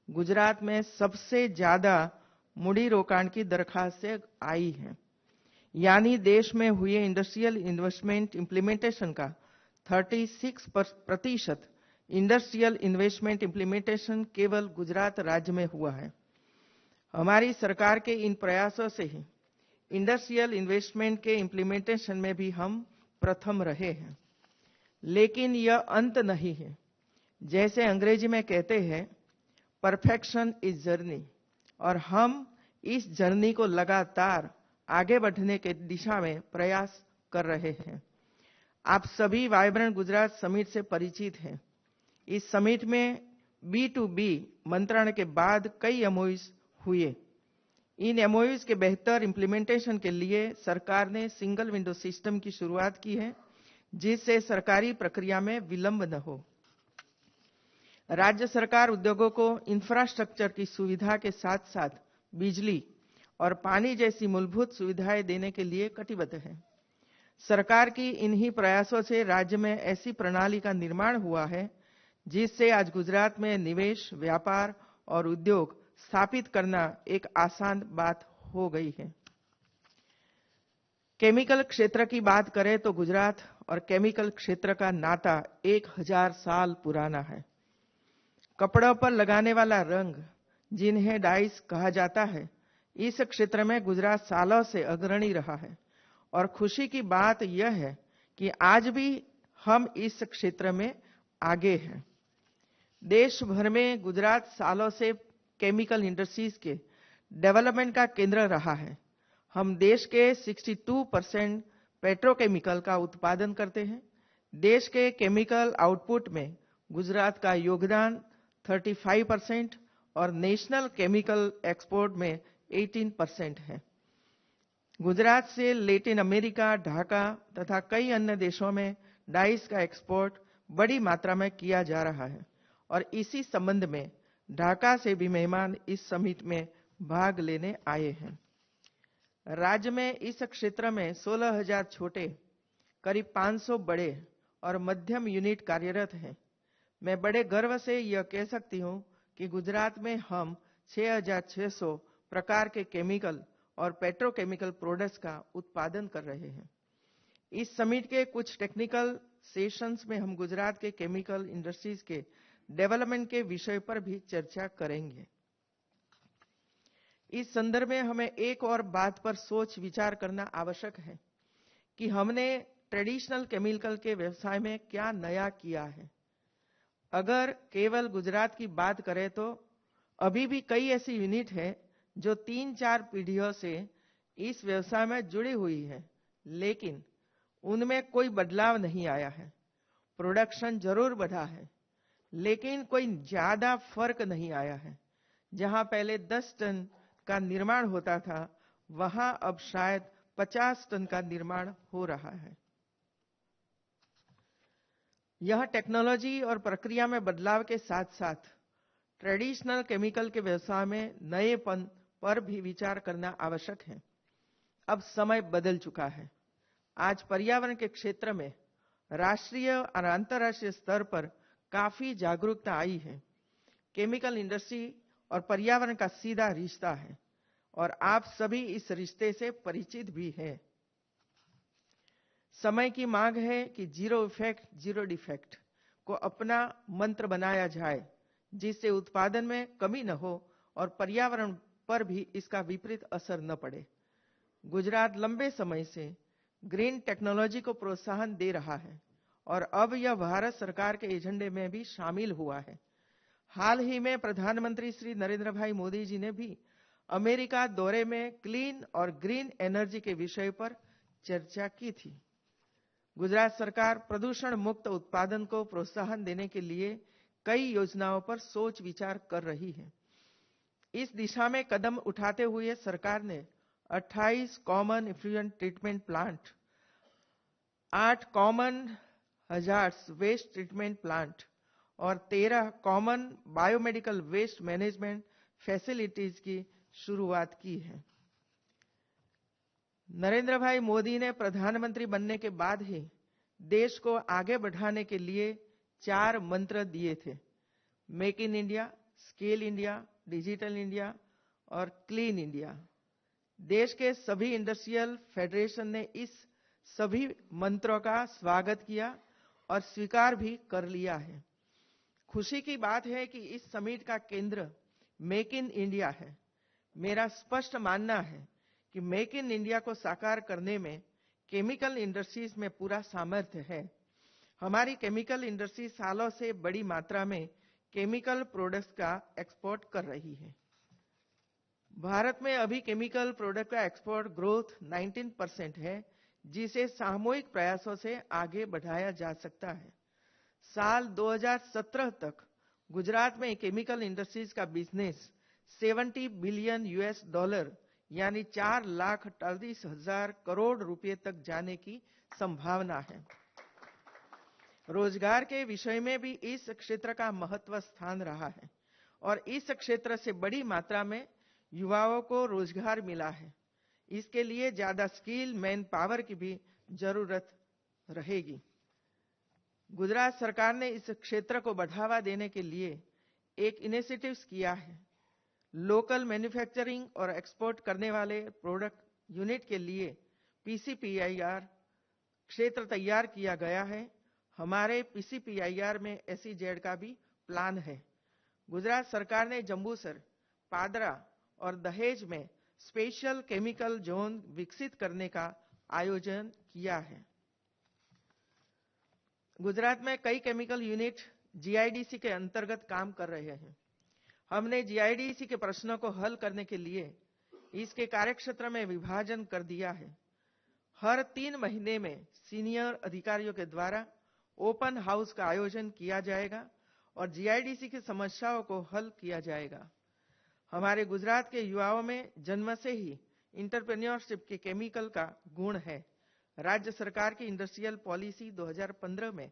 गुजरात में सबसे ज्यादा मूडी रोकाण की दरखास्तें आई हैं। यानी देश में हुए इंडस्ट्रियल इन्वेस्टमेंट इंप्लीमेंटेशन का 36% इंडस्ट्रियल इन्वेस्टमेंट इंप्लीमेंटेशन केवल गुजरात राज्य में हुआ है। हमारी सरकार के इन प्रयासों से ही इंडस्ट्रियल इन्वेस्टमेंट के इंप्लीमेंटेशन में भी हम प्रथम रहे हैं। लेकिन यह अंत नहीं है। जैसे अंग्रेजी में कहते हैं, परफेक्शन इज जर्नी, और हम इस जर्नी को लगातार आगे बढ़ने के दिशा में प्रयास कर रहे हैं। आप सभी वाइब्रेंट गुजरात समिट से परिचित हैं। इस समिट में B2B मंत्रणा के बाद कई एमओयूज हुए। इन एमओयूज के बेहतर इंप्लीमेंटेशन के लिए सरकार ने सिंगल विंडो सिस्टम की शुरुआत की है, जिससे सरकारी प्रक्रिया में विलंब न हो। राज्य सरकार उद्योगों को इंफ्रास्ट्रक्चर की सुविधा के साथ साथ बिजली और पानी जैसी मूलभूत सुविधाएं देने के लिए कटिबद्ध है। सरकार की इन्हीं प्रयासों से राज्य में ऐसी प्रणाली का निर्माण हुआ है जिससे आज गुजरात में निवेश, व्यापार और उद्योग स्थापित करना एक आसान बात हो गई है। केमिकल क्षेत्र की बात करें तो गुजरात और केमिकल क्षेत्र का नाता 1000 साल पुराना है। कपड़ों पर लगाने वाला रंग जिन्हें डाइस कहा जाता है, इस क्षेत्र में गुजरात सालों से अग्रणी रहा है और खुशी की बात यह है कि आज भी हम इस क्षेत्र में आगे हैं। देश भर में गुजरात सालों से केमिकल इंडस्ट्रीज के डेवलपमेंट का केंद्र रहा है। हम देश के 62% पेट्रोकेमिकल का उत्पादन करते हैं। देश के केमिकल आउटपुट में गुजरात का योगदान 35% और नेशनल केमिकल एक्सपोर्ट में 18% है। गुजरात से लैटिन अमेरिका, ढाका तथा कई अन्य देशों में डाइस का एक्सपोर्ट बड़ी मात्रा में किया जा रहा है और इसी संबंध में ढाका से भी मेहमान इस समिट में भाग लेने आए हैं। राज्य में इस क्षेत्र में 16,000 छोटे, करीब 500 बड़े और मध्यम यूनिट कार्यरत हैं। मैं बड़े गर्व से यह कह सकती हूं कि गुजरात में हम 6,600 प्रकार के केमिकल और पेट्रोकेमिकल प्रोडक्ट्स का उत्पादन कर रहे हैं। इस समिट के कुछ टेक्निकल सेशंस में हम गुजरात के केमिकल इंडस्ट्रीज के डेवलपमेंट के विषय पर भी चर्चा करेंगे। इस संदर्भ में हमें एक और बात पर सोच विचार करना आवश्यक है कि हमने ट्रेडिशनल केमिकल के व्यवसाय में क्या नया किया है। अगर केवल गुजरात की बात करें तो अभी भी कई ऐसी यूनिट है जो 3-4 पीढ़ियों से इस व्यवसाय में जुड़ी हुई है, लेकिन उनमें कोई बदलाव नहीं आया है। प्रोडक्शन जरूर बढ़ा है, लेकिन कोई ज्यादा फर्क नहीं आया है। जहां पहले 10 टन का निर्माण होता था, वहां अब शायद 50 टन का निर्माण हो रहा है। यह टेक्नोलॉजी और प्रक्रिया में बदलाव के साथ साथ ट्रेडिशनल केमिकल के व्यवसाय में नएपन पर भी विचार करना आवश्यक है। अब समय बदल चुका है। आज पर्यावरण के क्षेत्र में राष्ट्रीय और अंतर्राष्ट्रीय स्तर पर काफी जागरूकता आई है। केमिकल इंडस्ट्री और पर्यावरण का सीधा रिश्ता है और आप सभी इस रिश्ते से परिचित भी हैं। समय की मांग है कि जीरो इफेक्ट जीरो डिफेक्ट को अपना मंत्र बनाया जाए, जिससे उत्पादन में कमी न हो और पर्यावरण पर भी इसका विपरीत असर न पड़े। गुजरात लंबे समय से ग्रीन टेक्नोलॉजी को प्रोत्साहन दे रहा है और अब यह भारत सरकार के एजेंडे में भी शामिल हुआ है। हाल ही में प्रधानमंत्री श्री नरेंद्र भाई मोदी जी ने भी अमेरिका दौरे में क्लीन और ग्रीन एनर्जी के विषय पर चर्चा की थी। गुजरात सरकार प्रदूषण मुक्त उत्पादन को प्रोत्साहन देने के लिए कई योजनाओं पर सोच विचार कर रही है। इस दिशा में कदम उठाते हुए सरकार ने 28 common effluent treatment plant, 8 common hazards waste treatment plant और 13 common biomedical waste management facilities की शुरुआत की है। नरेंद्र भाई मोदी ने प्रधानमंत्री बनने के बाद ही देश को आगे बढ़ाने के लिए 4 मंत्र दिए थे: make in India, scale India, digital India और क्लीन इंडिया। देश के सभी इंडस्ट्रियल फेडरेशन ने इस सभी मंत्रों का स्वागत किया और स्वीकार भी कर लिया है। खुशी की बात है कि इस समिट का केंद्र मेक इन इंडिया है। मेरा स्पष्ट मानना है कि मेक इन इंडिया को साकार करने में केमिकल इंडस्ट्रीज में पूरा सामर्थ्य है। हमारी केमिकल इंडस्ट्री सालों से बड़ी मात्रा में केमिकल प्रोडक्ट्स का एक्सपोर्ट कर रही है। भारत में अभी केमिकल प्रोडक्ट का एक्सपोर्ट ग्रोथ 19% है, जिसे सामूहिक प्रयासों से आगे बढ़ाया जा सकता है। साल 2017 तक गुजरात में केमिकल इंडस्ट्रीज का बिजनेस $70 बिलियन यानी 4,40,000 करोड़ रुपए तक जाने की संभावना है। रोजगार के विषय में भी इस क्षेत्र का महत्व स्थान रहा है और इस क्षेत्र से बड़ी मात्रा में युवाओं को रोजगार मिला है। इसके लिए ज्यादा स्किल मैन पावर की भी जरूरत रहेगी। गुजरात सरकार ने इस क्षेत्र को बढ़ावा देने के लिए एक इनिशिएटिव्स किया है। लोकल मैन्युफैक्चरिंग और एक्सपोर्ट करने वाले प्रोडक्ट यूनिट के लिए PCPIR क्षेत्र तैयार किया गया है। हमारे PCPIR में SEZ का भी प्लान है। गुजरात सरकार ने जंबूसर पादरा और दहेज में स्पेशल केमिकल जोन विकसित करने का आयोजन किया है। गुजरात में कई केमिकल यूनिट जीआईडीसी के अंतर्गत काम कर रहे हैं। हमने जीआईडीसी के प्रश्नों को हल करने के लिए इसके कार्यक्षेत्र में विभाजन कर दिया है। हर 3 महीने में सीनियर अधिकारियों के द्वारा ओपन हाउस का आयोजन किया जाएगा और जीआईडीसी की समस्याओं को हल किया जाएगा। हमारे गुजरात के युवाओं में जन्म से ही एंटरप्रेन्योरशिप के केमिकल का गुण है। राज्य सरकार की इंडस्ट्रियल पॉलिसी 2015 में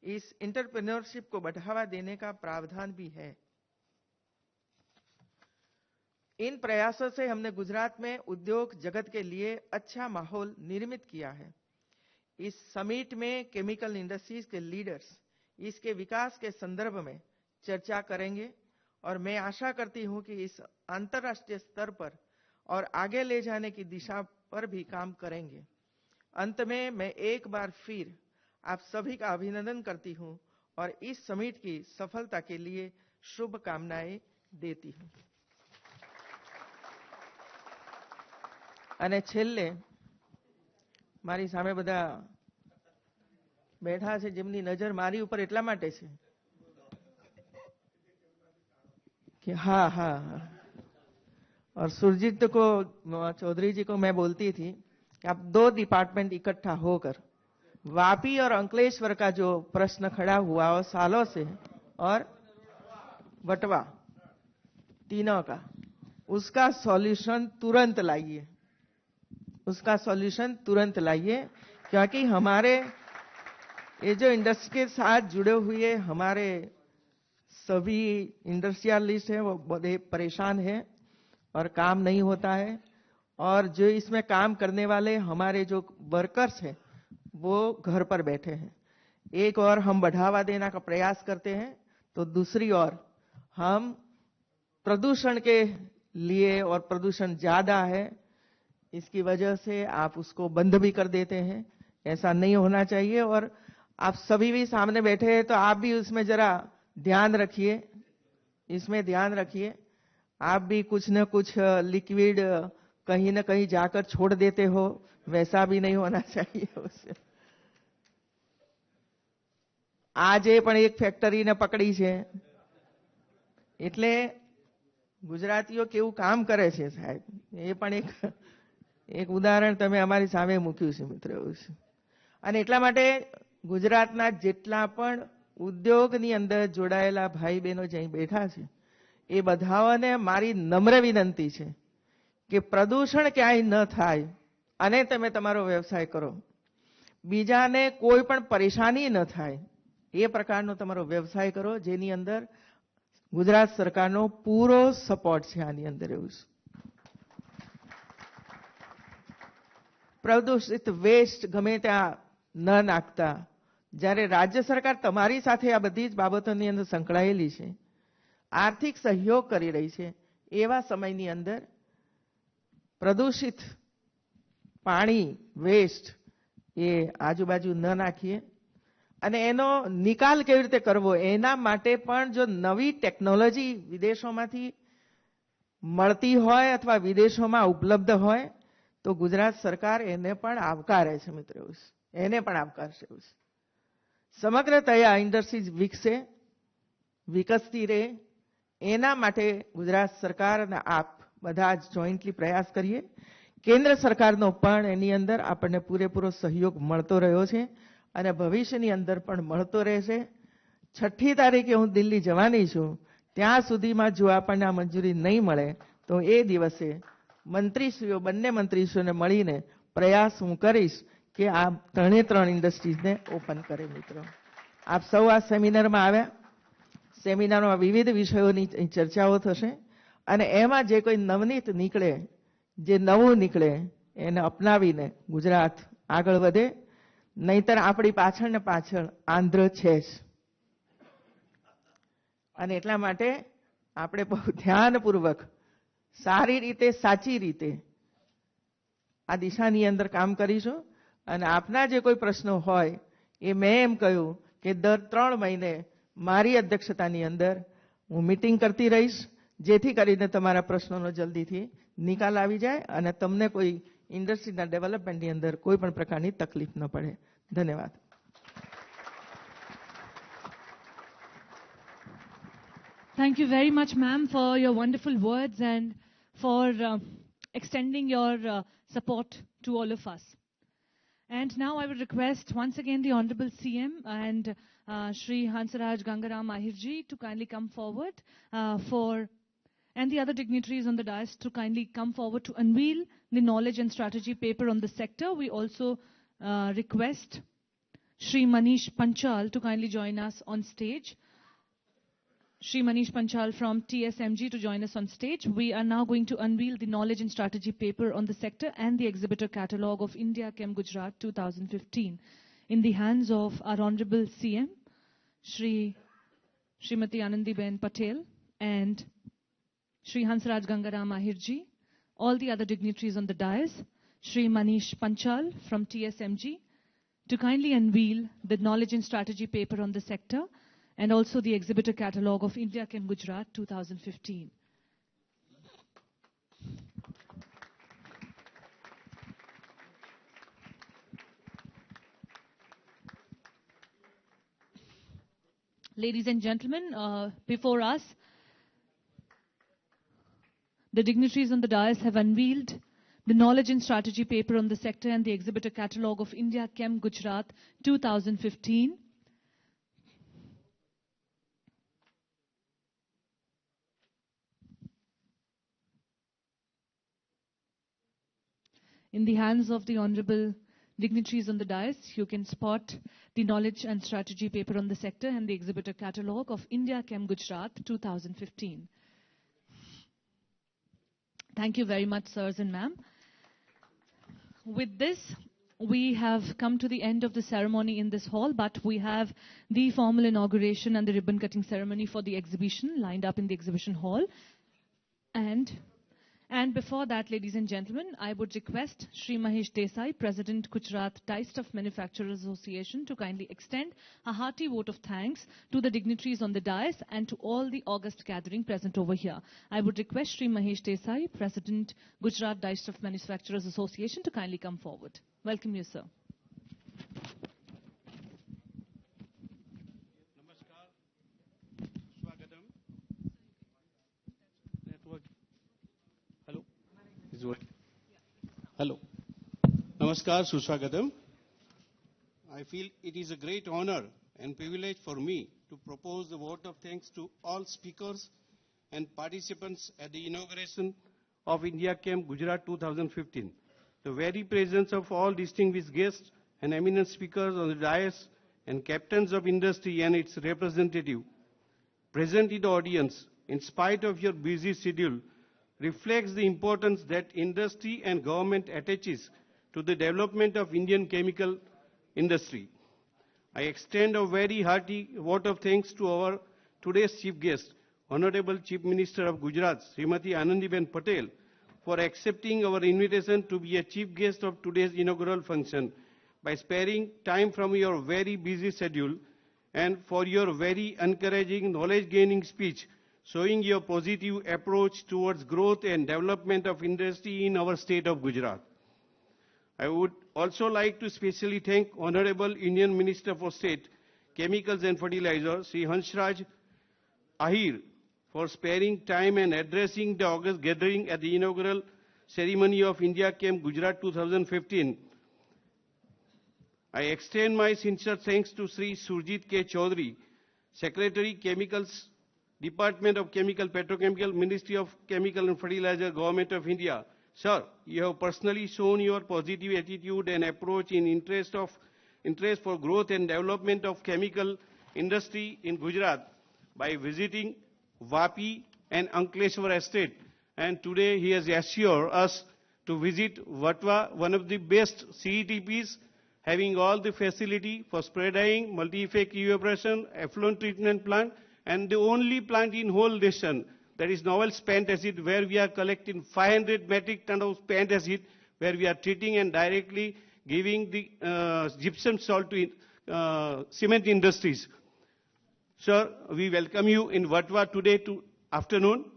इस एंटरप्रेन्योरशिप को बढ़ावा देने का प्रावधान भी है। इन प्रयासों से हमने गुजरात में उद्योग जगत के लिए अच्छा माहौल निर्मित किया है। इस समिट में केमिकल इंडस्ट्रीज के लीडर्स इसके विकास के संदर्भ में चर्चा करेंगे और मैं आशा करती हूं कि इस अंतर्राष्ट्रीय स्तर पर और आगे ले जाने की दिशा पर भी काम करेंगे। अंत में मैं एक बार फिर आप सभी का अभिनंदन करती हूं और इस समिट की सफलता के लिए शुभकामनाएं देती हूं। અને છેલ્લે મારી સામે બધા બેઠા છે જેમની નજર મારી ઉપર એટલા માટે છે कि हाँ और सुरजीत को चौधरी जी को मैं बोलती थी कि आप 2 डिपार्टमेंट इकट्ठा होकर वापी और अंकलेश्वर का जो प्रश्न खड़ा हुआ और सालों से और वटवा तीनों का उसका सॉल्यूशन तुरंत लाइए, उसका सॉल्यूशन तुरंत लाइए, क्योंकि हमारे ये जो इंडस्ट्री के साथ जुड़े हुए हमारे सभी इंडस्ट्रियलिस्ट हैं वो बड़े परेशान हैं और काम नहीं होता है। और जो इसमें काम करने वाले हमारे जो वर्कर्स हैं वो घर पर बैठे हैं। एक और हम बढ़ावा देने का प्रयास करते हैं तो दूसरी ओर हम प्रदूषण के लिए, और प्रदूषण ज्यादा है इसकी वजह से आप उसको बंद भी कर देते हैं। ऐसा नहीं होना चाहिए और आप सभी भी सामने बैठे हैं तो आप भी उसमें जरा ध्यान रखिए, इसमें ध्यान रखिए। आप भी कुछ न कुछ लिक्विड कहीं न कहीं जाकर छोड़ देते हो, वैसा भी नहीं होना चाहिए उससे। આજે પણ એક ફેક્ટરીને પકડી છે એટલે ગુજરાતીઓ કેવું કામ કરે છે સાહેબ, એ પણ એક ઉદાહરણ તમે અમારી સામે મૂક્યું છે મિત્રો। અને એટલા માટે ગુજરાતના જેટલા પણ ઉદ્યોગની અંદર જોડાયેલા ભાઈ બહેનો જ્યાં બેઠા છે એ બધાઓને મારી નમ્ર વિનંતી છે કે પ્રદૂષણ ક્યાંય ન થાય અને તમે તમારો વ્યવસાય કરો, બીજાને કોઈ પણ પરેશાની ન થાય એ પ્રકારનો તમારો વ્યવસાય કરો, જેની અંદર ગુજરાત સરકારનો પૂરો સપોર્ટ છે આની અંદર। એવું છે પ્રદૂષિત વેસ્ટ ગમે ત્યાં ન નાખતા, જ્યારે રાજ્ય સરકાર તમારી સાથે આ બધી જ બાબતોની અંદર સંકળાયેલી છે, આર્થિક સહયોગ કરી રહી છે, એવા સમયની અંદર પ્રદૂષિત પાણી વેસ્ટ એ આજુબાજુ ન નાખીએ અને એનો નિકાલ કેવી રીતે કરવો એના માટે પણ જો નવી ટેકનોલોજી વિદેશોમાંથી મળતી હોય અથવા વિદેશોમાં ઉપલબ્ધ હોય તો ગુજરાત સરકાર એને પણ આવકારે છે મિત્રો, એને પણ આવકારશે। સમગ્રતયા ઇન્ડસ્ટ્રીઝ વિકસે, વિકસતી રહે એના માટે ગુજરાત સરકાર અને આપ બધા જ જોઈન્ટલી પ્રયાસ કરીએ। કેન્દ્ર સરકારનો પણ એની અંદર આપણને પૂરેપૂરો સહયોગ મળતો રહ્યો છે અને ભવિષ્યની અંદર પણ મળતો રહેશે। 6ઠી તારીખે હું દિલ્હી જવાની છું, ત્યાં સુધીમાં જો આપણને આ મંજૂરી નહીં મળે તો એ દિવસે મંત્રીશ્રીઓ, બંને મંત્રીશ્રીઓને મળીને પ્રયાસ હું કરીશ કે આ 3 ઇન્ડસ્ટ્રીઝને ઓપન કરે। મિત્રો આપ સૌ આ સેમિનારમાં આવ્યા, સેમિનારમાં વિવિધ વિષયોની ચર્ચાઓ થશે અને એમાં જે કોઈ નવનીત નીકળે, જે નવું નીકળે એને અપનાવીને ગુજરાત આગળ વધે, નહીતર આપણી પાછળ ને પાછળ આંધ્ર છે જ। અને એટલા માટે આપણે બહુ ધ્યાનપૂર્વક સારી રીતે, સાચી રીતે આ દિશાની અંદર કામ કરીશું। અને આપના જે કોઈ પ્રશ્નો હોય એ મેં એમ કહ્યું કે દર 3 મહિને મારી અધ્યક્ષતાની અંદર હું મીટિંગ કરતી રહીશ, જેથી કરીને તમારા પ્રશ્નોનો જલ્દીથી નિકાલ આવી જાય અને તમને કોઈ ઇન્ડસ્ટ્રીના ડેવલપમેન્ટની અંદર કોઈ પણ પ્રકારની તકલીફ ન પડે. ધન્યવાદ. Thank you very much, ma'am, for your wonderful words and for extending your support to all of us. And now I would request once again the Honorable CM and Shri Hansraj Gangaram Ahirji to kindly come forward and the other dignitaries on the dais to kindly come forward to unveil the knowledge and strategy paper on the sector. We also request Shri Manish Panchal to kindly join us on stage. Shri Manish Panchal from TSMG to join us on stage. We are now going to unveil the knowledge and strategy paper on the sector and the exhibitor catalogue of India Chem Gujarat 2015 in the hands of our Honorable CM, Srimati Anandiben Patel and Shri Hansraj Gangaram Ahirji, all the other dignitaries on the dais, Shri Manish Panchal from TSMG, to kindly unveil the knowledge and strategy paper on the sector and also the exhibitor catalogue of India Chem Gujarat 2015. Ladies and gentlemen, before us, the dignitaries on the dais have unveiled the knowledge and strategy paper on the sector and the exhibitor catalogue of India Chem Gujarat 2015. In the hands of the honorable dignitaries on the dais, you can spot the knowledge and strategy paper on the sector and the exhibitor catalogue of India Chem Gujarat 2015. Thank you very much, sirs and ma'am. With this, we have come to the end of the ceremony in this hall, but we have the formal inauguration and the ribbon cutting ceremony for the exhibition lined up in the exhibition hall. And before that, ladies and gentlemen, I would request Shri Mahesh Desai, President Gujarat Dye Stuff Manufacturers Association, to kindly extend a hearty vote of thanks to the dignitaries on the dais and to all the august gathering present over here. I would request Shri Mahesh Desai, President Gujarat Dye Stuff Manufacturers Association, to kindly come forward. Welcome you, sir. Hello. Namaskar, Suswagatam. I feel it is a great honor and privilege for me to propose the vote of thanks to all speakers and participants at the inauguration of India Chem Gujarat 2015. The very presence of all distinguished guests and eminent speakers on the dais and captains of industry and its representative present in the audience, in spite of your busy schedule, reflects the importance that industry and government attaches to the development of Indian chemical industry. I extend a very hearty vote of thanks to our today's chief guest, Honorable Chief Minister of Gujarat, Srimati Anandiben Patel, for accepting our invitation to be a chief guest of today's inaugural function by sparing time from your very busy schedule and for your very encouraging knowledge-gaining speech, showing your positive approach towards growth and development of industry in our state of Gujarat. I would also like to specially thank Honorable Indian Minister for State, Chemicals and Fertilizers, Sri Hansraj Ahir, for sparing time and addressing the August gathering at the inaugural ceremony of India Chem Gujarat 2015. I extend my sincere thanks to Sri Surjit K. Chaudhary, Secretary, Chemicals, Department of Chemical, Petrochemical, Ministry of Chemical and Fertilizer, Government of India. Sir, you have personally shown your positive attitude and approach in interest for growth and development of chemical industry in Gujarat by visiting Vapi and Ankleshwar estate. And today he has assured us to visit Vatwa, one of the best CETPs, having all the facility for spray dyeing, multi-effect evaporation, effluent treatment plant, and the only plant in whole nation that is novel spent acid, where we are collecting 500 metric ton of spent acid, where we are treating and directly giving the gypsum salt to cement industries. Sir, we welcome you in Vatwa today afternoon.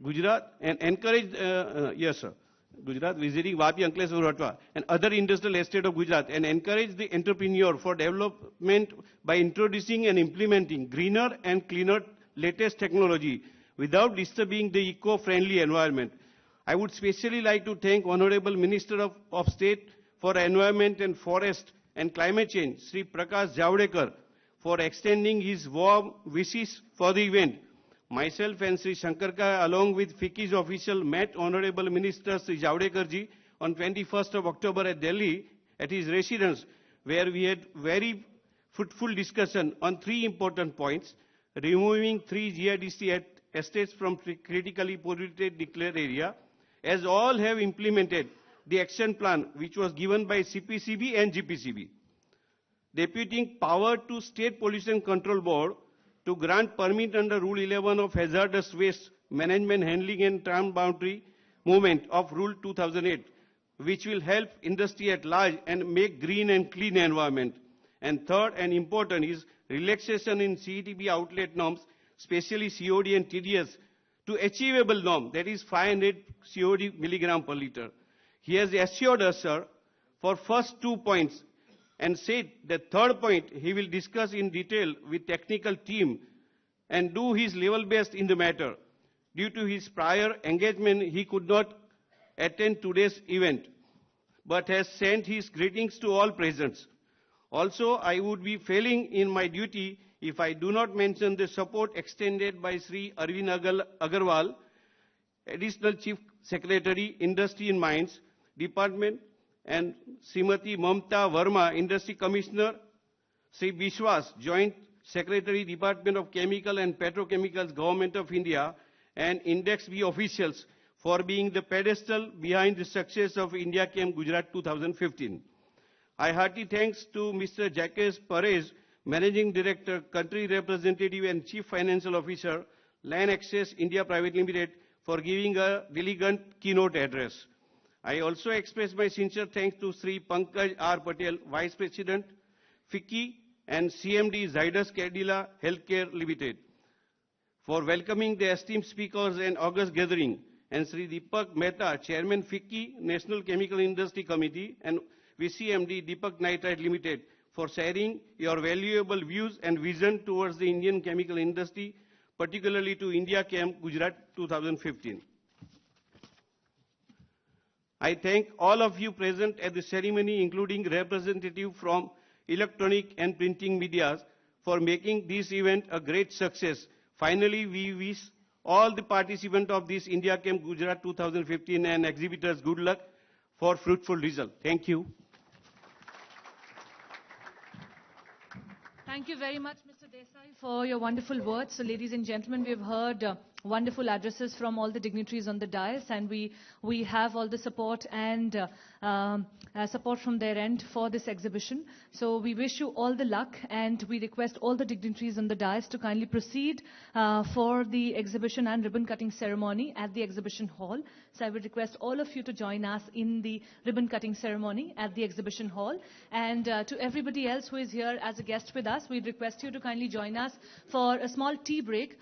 Gujarat and encourage, yes sir, Gujarat visiting Vapi, Ankleshwar, Vatwa and other industrial estate of Gujarat and encourage the entrepreneur for development by introducing and implementing greener and cleaner latest technology without disturbing the eco-friendly environment. I would specially like to thank Honorable Minister of State for Environment and Forest and Climate Change, Sri Prakash Javadekar, for extending his warm wishes for the event. Myself and Sri Shankarka, along with FICCI's official, met Honorable Minister Sri Javadekar ji on 21st of October at Delhi at his residence, where we had very fruitful discussion on three important points: removing 3 GIDC estates from critically polluted declared area, as all have implemented the action plan which was given by CPCB and GPCB. Deputing power to State Pollution Control Board to grant permit under Rule 11 of Hazardous Waste Management Handling and Transboundary Movement of Rule 2008, which will help industry at large and make green and clean environment. And third and important is relaxation in CETB outlet norms, especially COD and TDS, to achievable norm, that is 500 COD milligram per liter. He has assured us, sir, for first 2 points, and said the third point he will discuss in detail with technical team and do his level best in the matter. Due to his prior engagement, he could not attend today's event, but has sent his greetings to all present. Also, I would be failing in my duty if I do not mention the support extended by Sri Arvind Agarwal, Additional Chief Secretary, Industry and Mines Department, and Srimati Mamta Verma, Industry Commissioner, Sri Bishwas, Joint Secretary, Department of Chemical and Petrochemicals, Government of India, and Index B officials for being the pedestal behind the success of India Chem Gujarat 2015. I hearty thanks to Mr. Jacques Perez, Managing Director, Country Representative and Chief Financial Officer, Land Access India Private Limited, for giving a elegant keynote address. I also express my sincere thanks to Sri Pankaj R. Patel, Vice President, FICCI, and CMD Zydus Cadila Healthcare Limited, for welcoming the esteemed speakers and august gathering, and Sri Deepak Mehta, Chairman FICCI, National Chemical Industry Committee, and VCMD Deepak Nitrite Limited, for sharing your valuable views and vision towards the Indian chemical industry, particularly to India Chem Gujarat 2015. I thank all of you present at the ceremony, including representatives from electronic and printing media, for making this event a great success. Finally, we wish all the participants of this India Chem Gujarat 2015 and exhibitors good luck for fruitful result. Thank you. Thank you very much, Mr. Desai, for your wonderful words. So, ladies and gentlemen, we've heard wonderful addresses from all the dignitaries on the dais, and we have all the support and support from their end for this exhibition. So we wish you all the luck, and we request all the dignitaries on the dais to kindly proceed for the exhibition and ribbon cutting ceremony at the exhibition hall. So I would request all of you to join us in the ribbon cutting ceremony at the exhibition hall. And to everybody else who is here as a guest with us, we request you to kindly join us for a small tea break.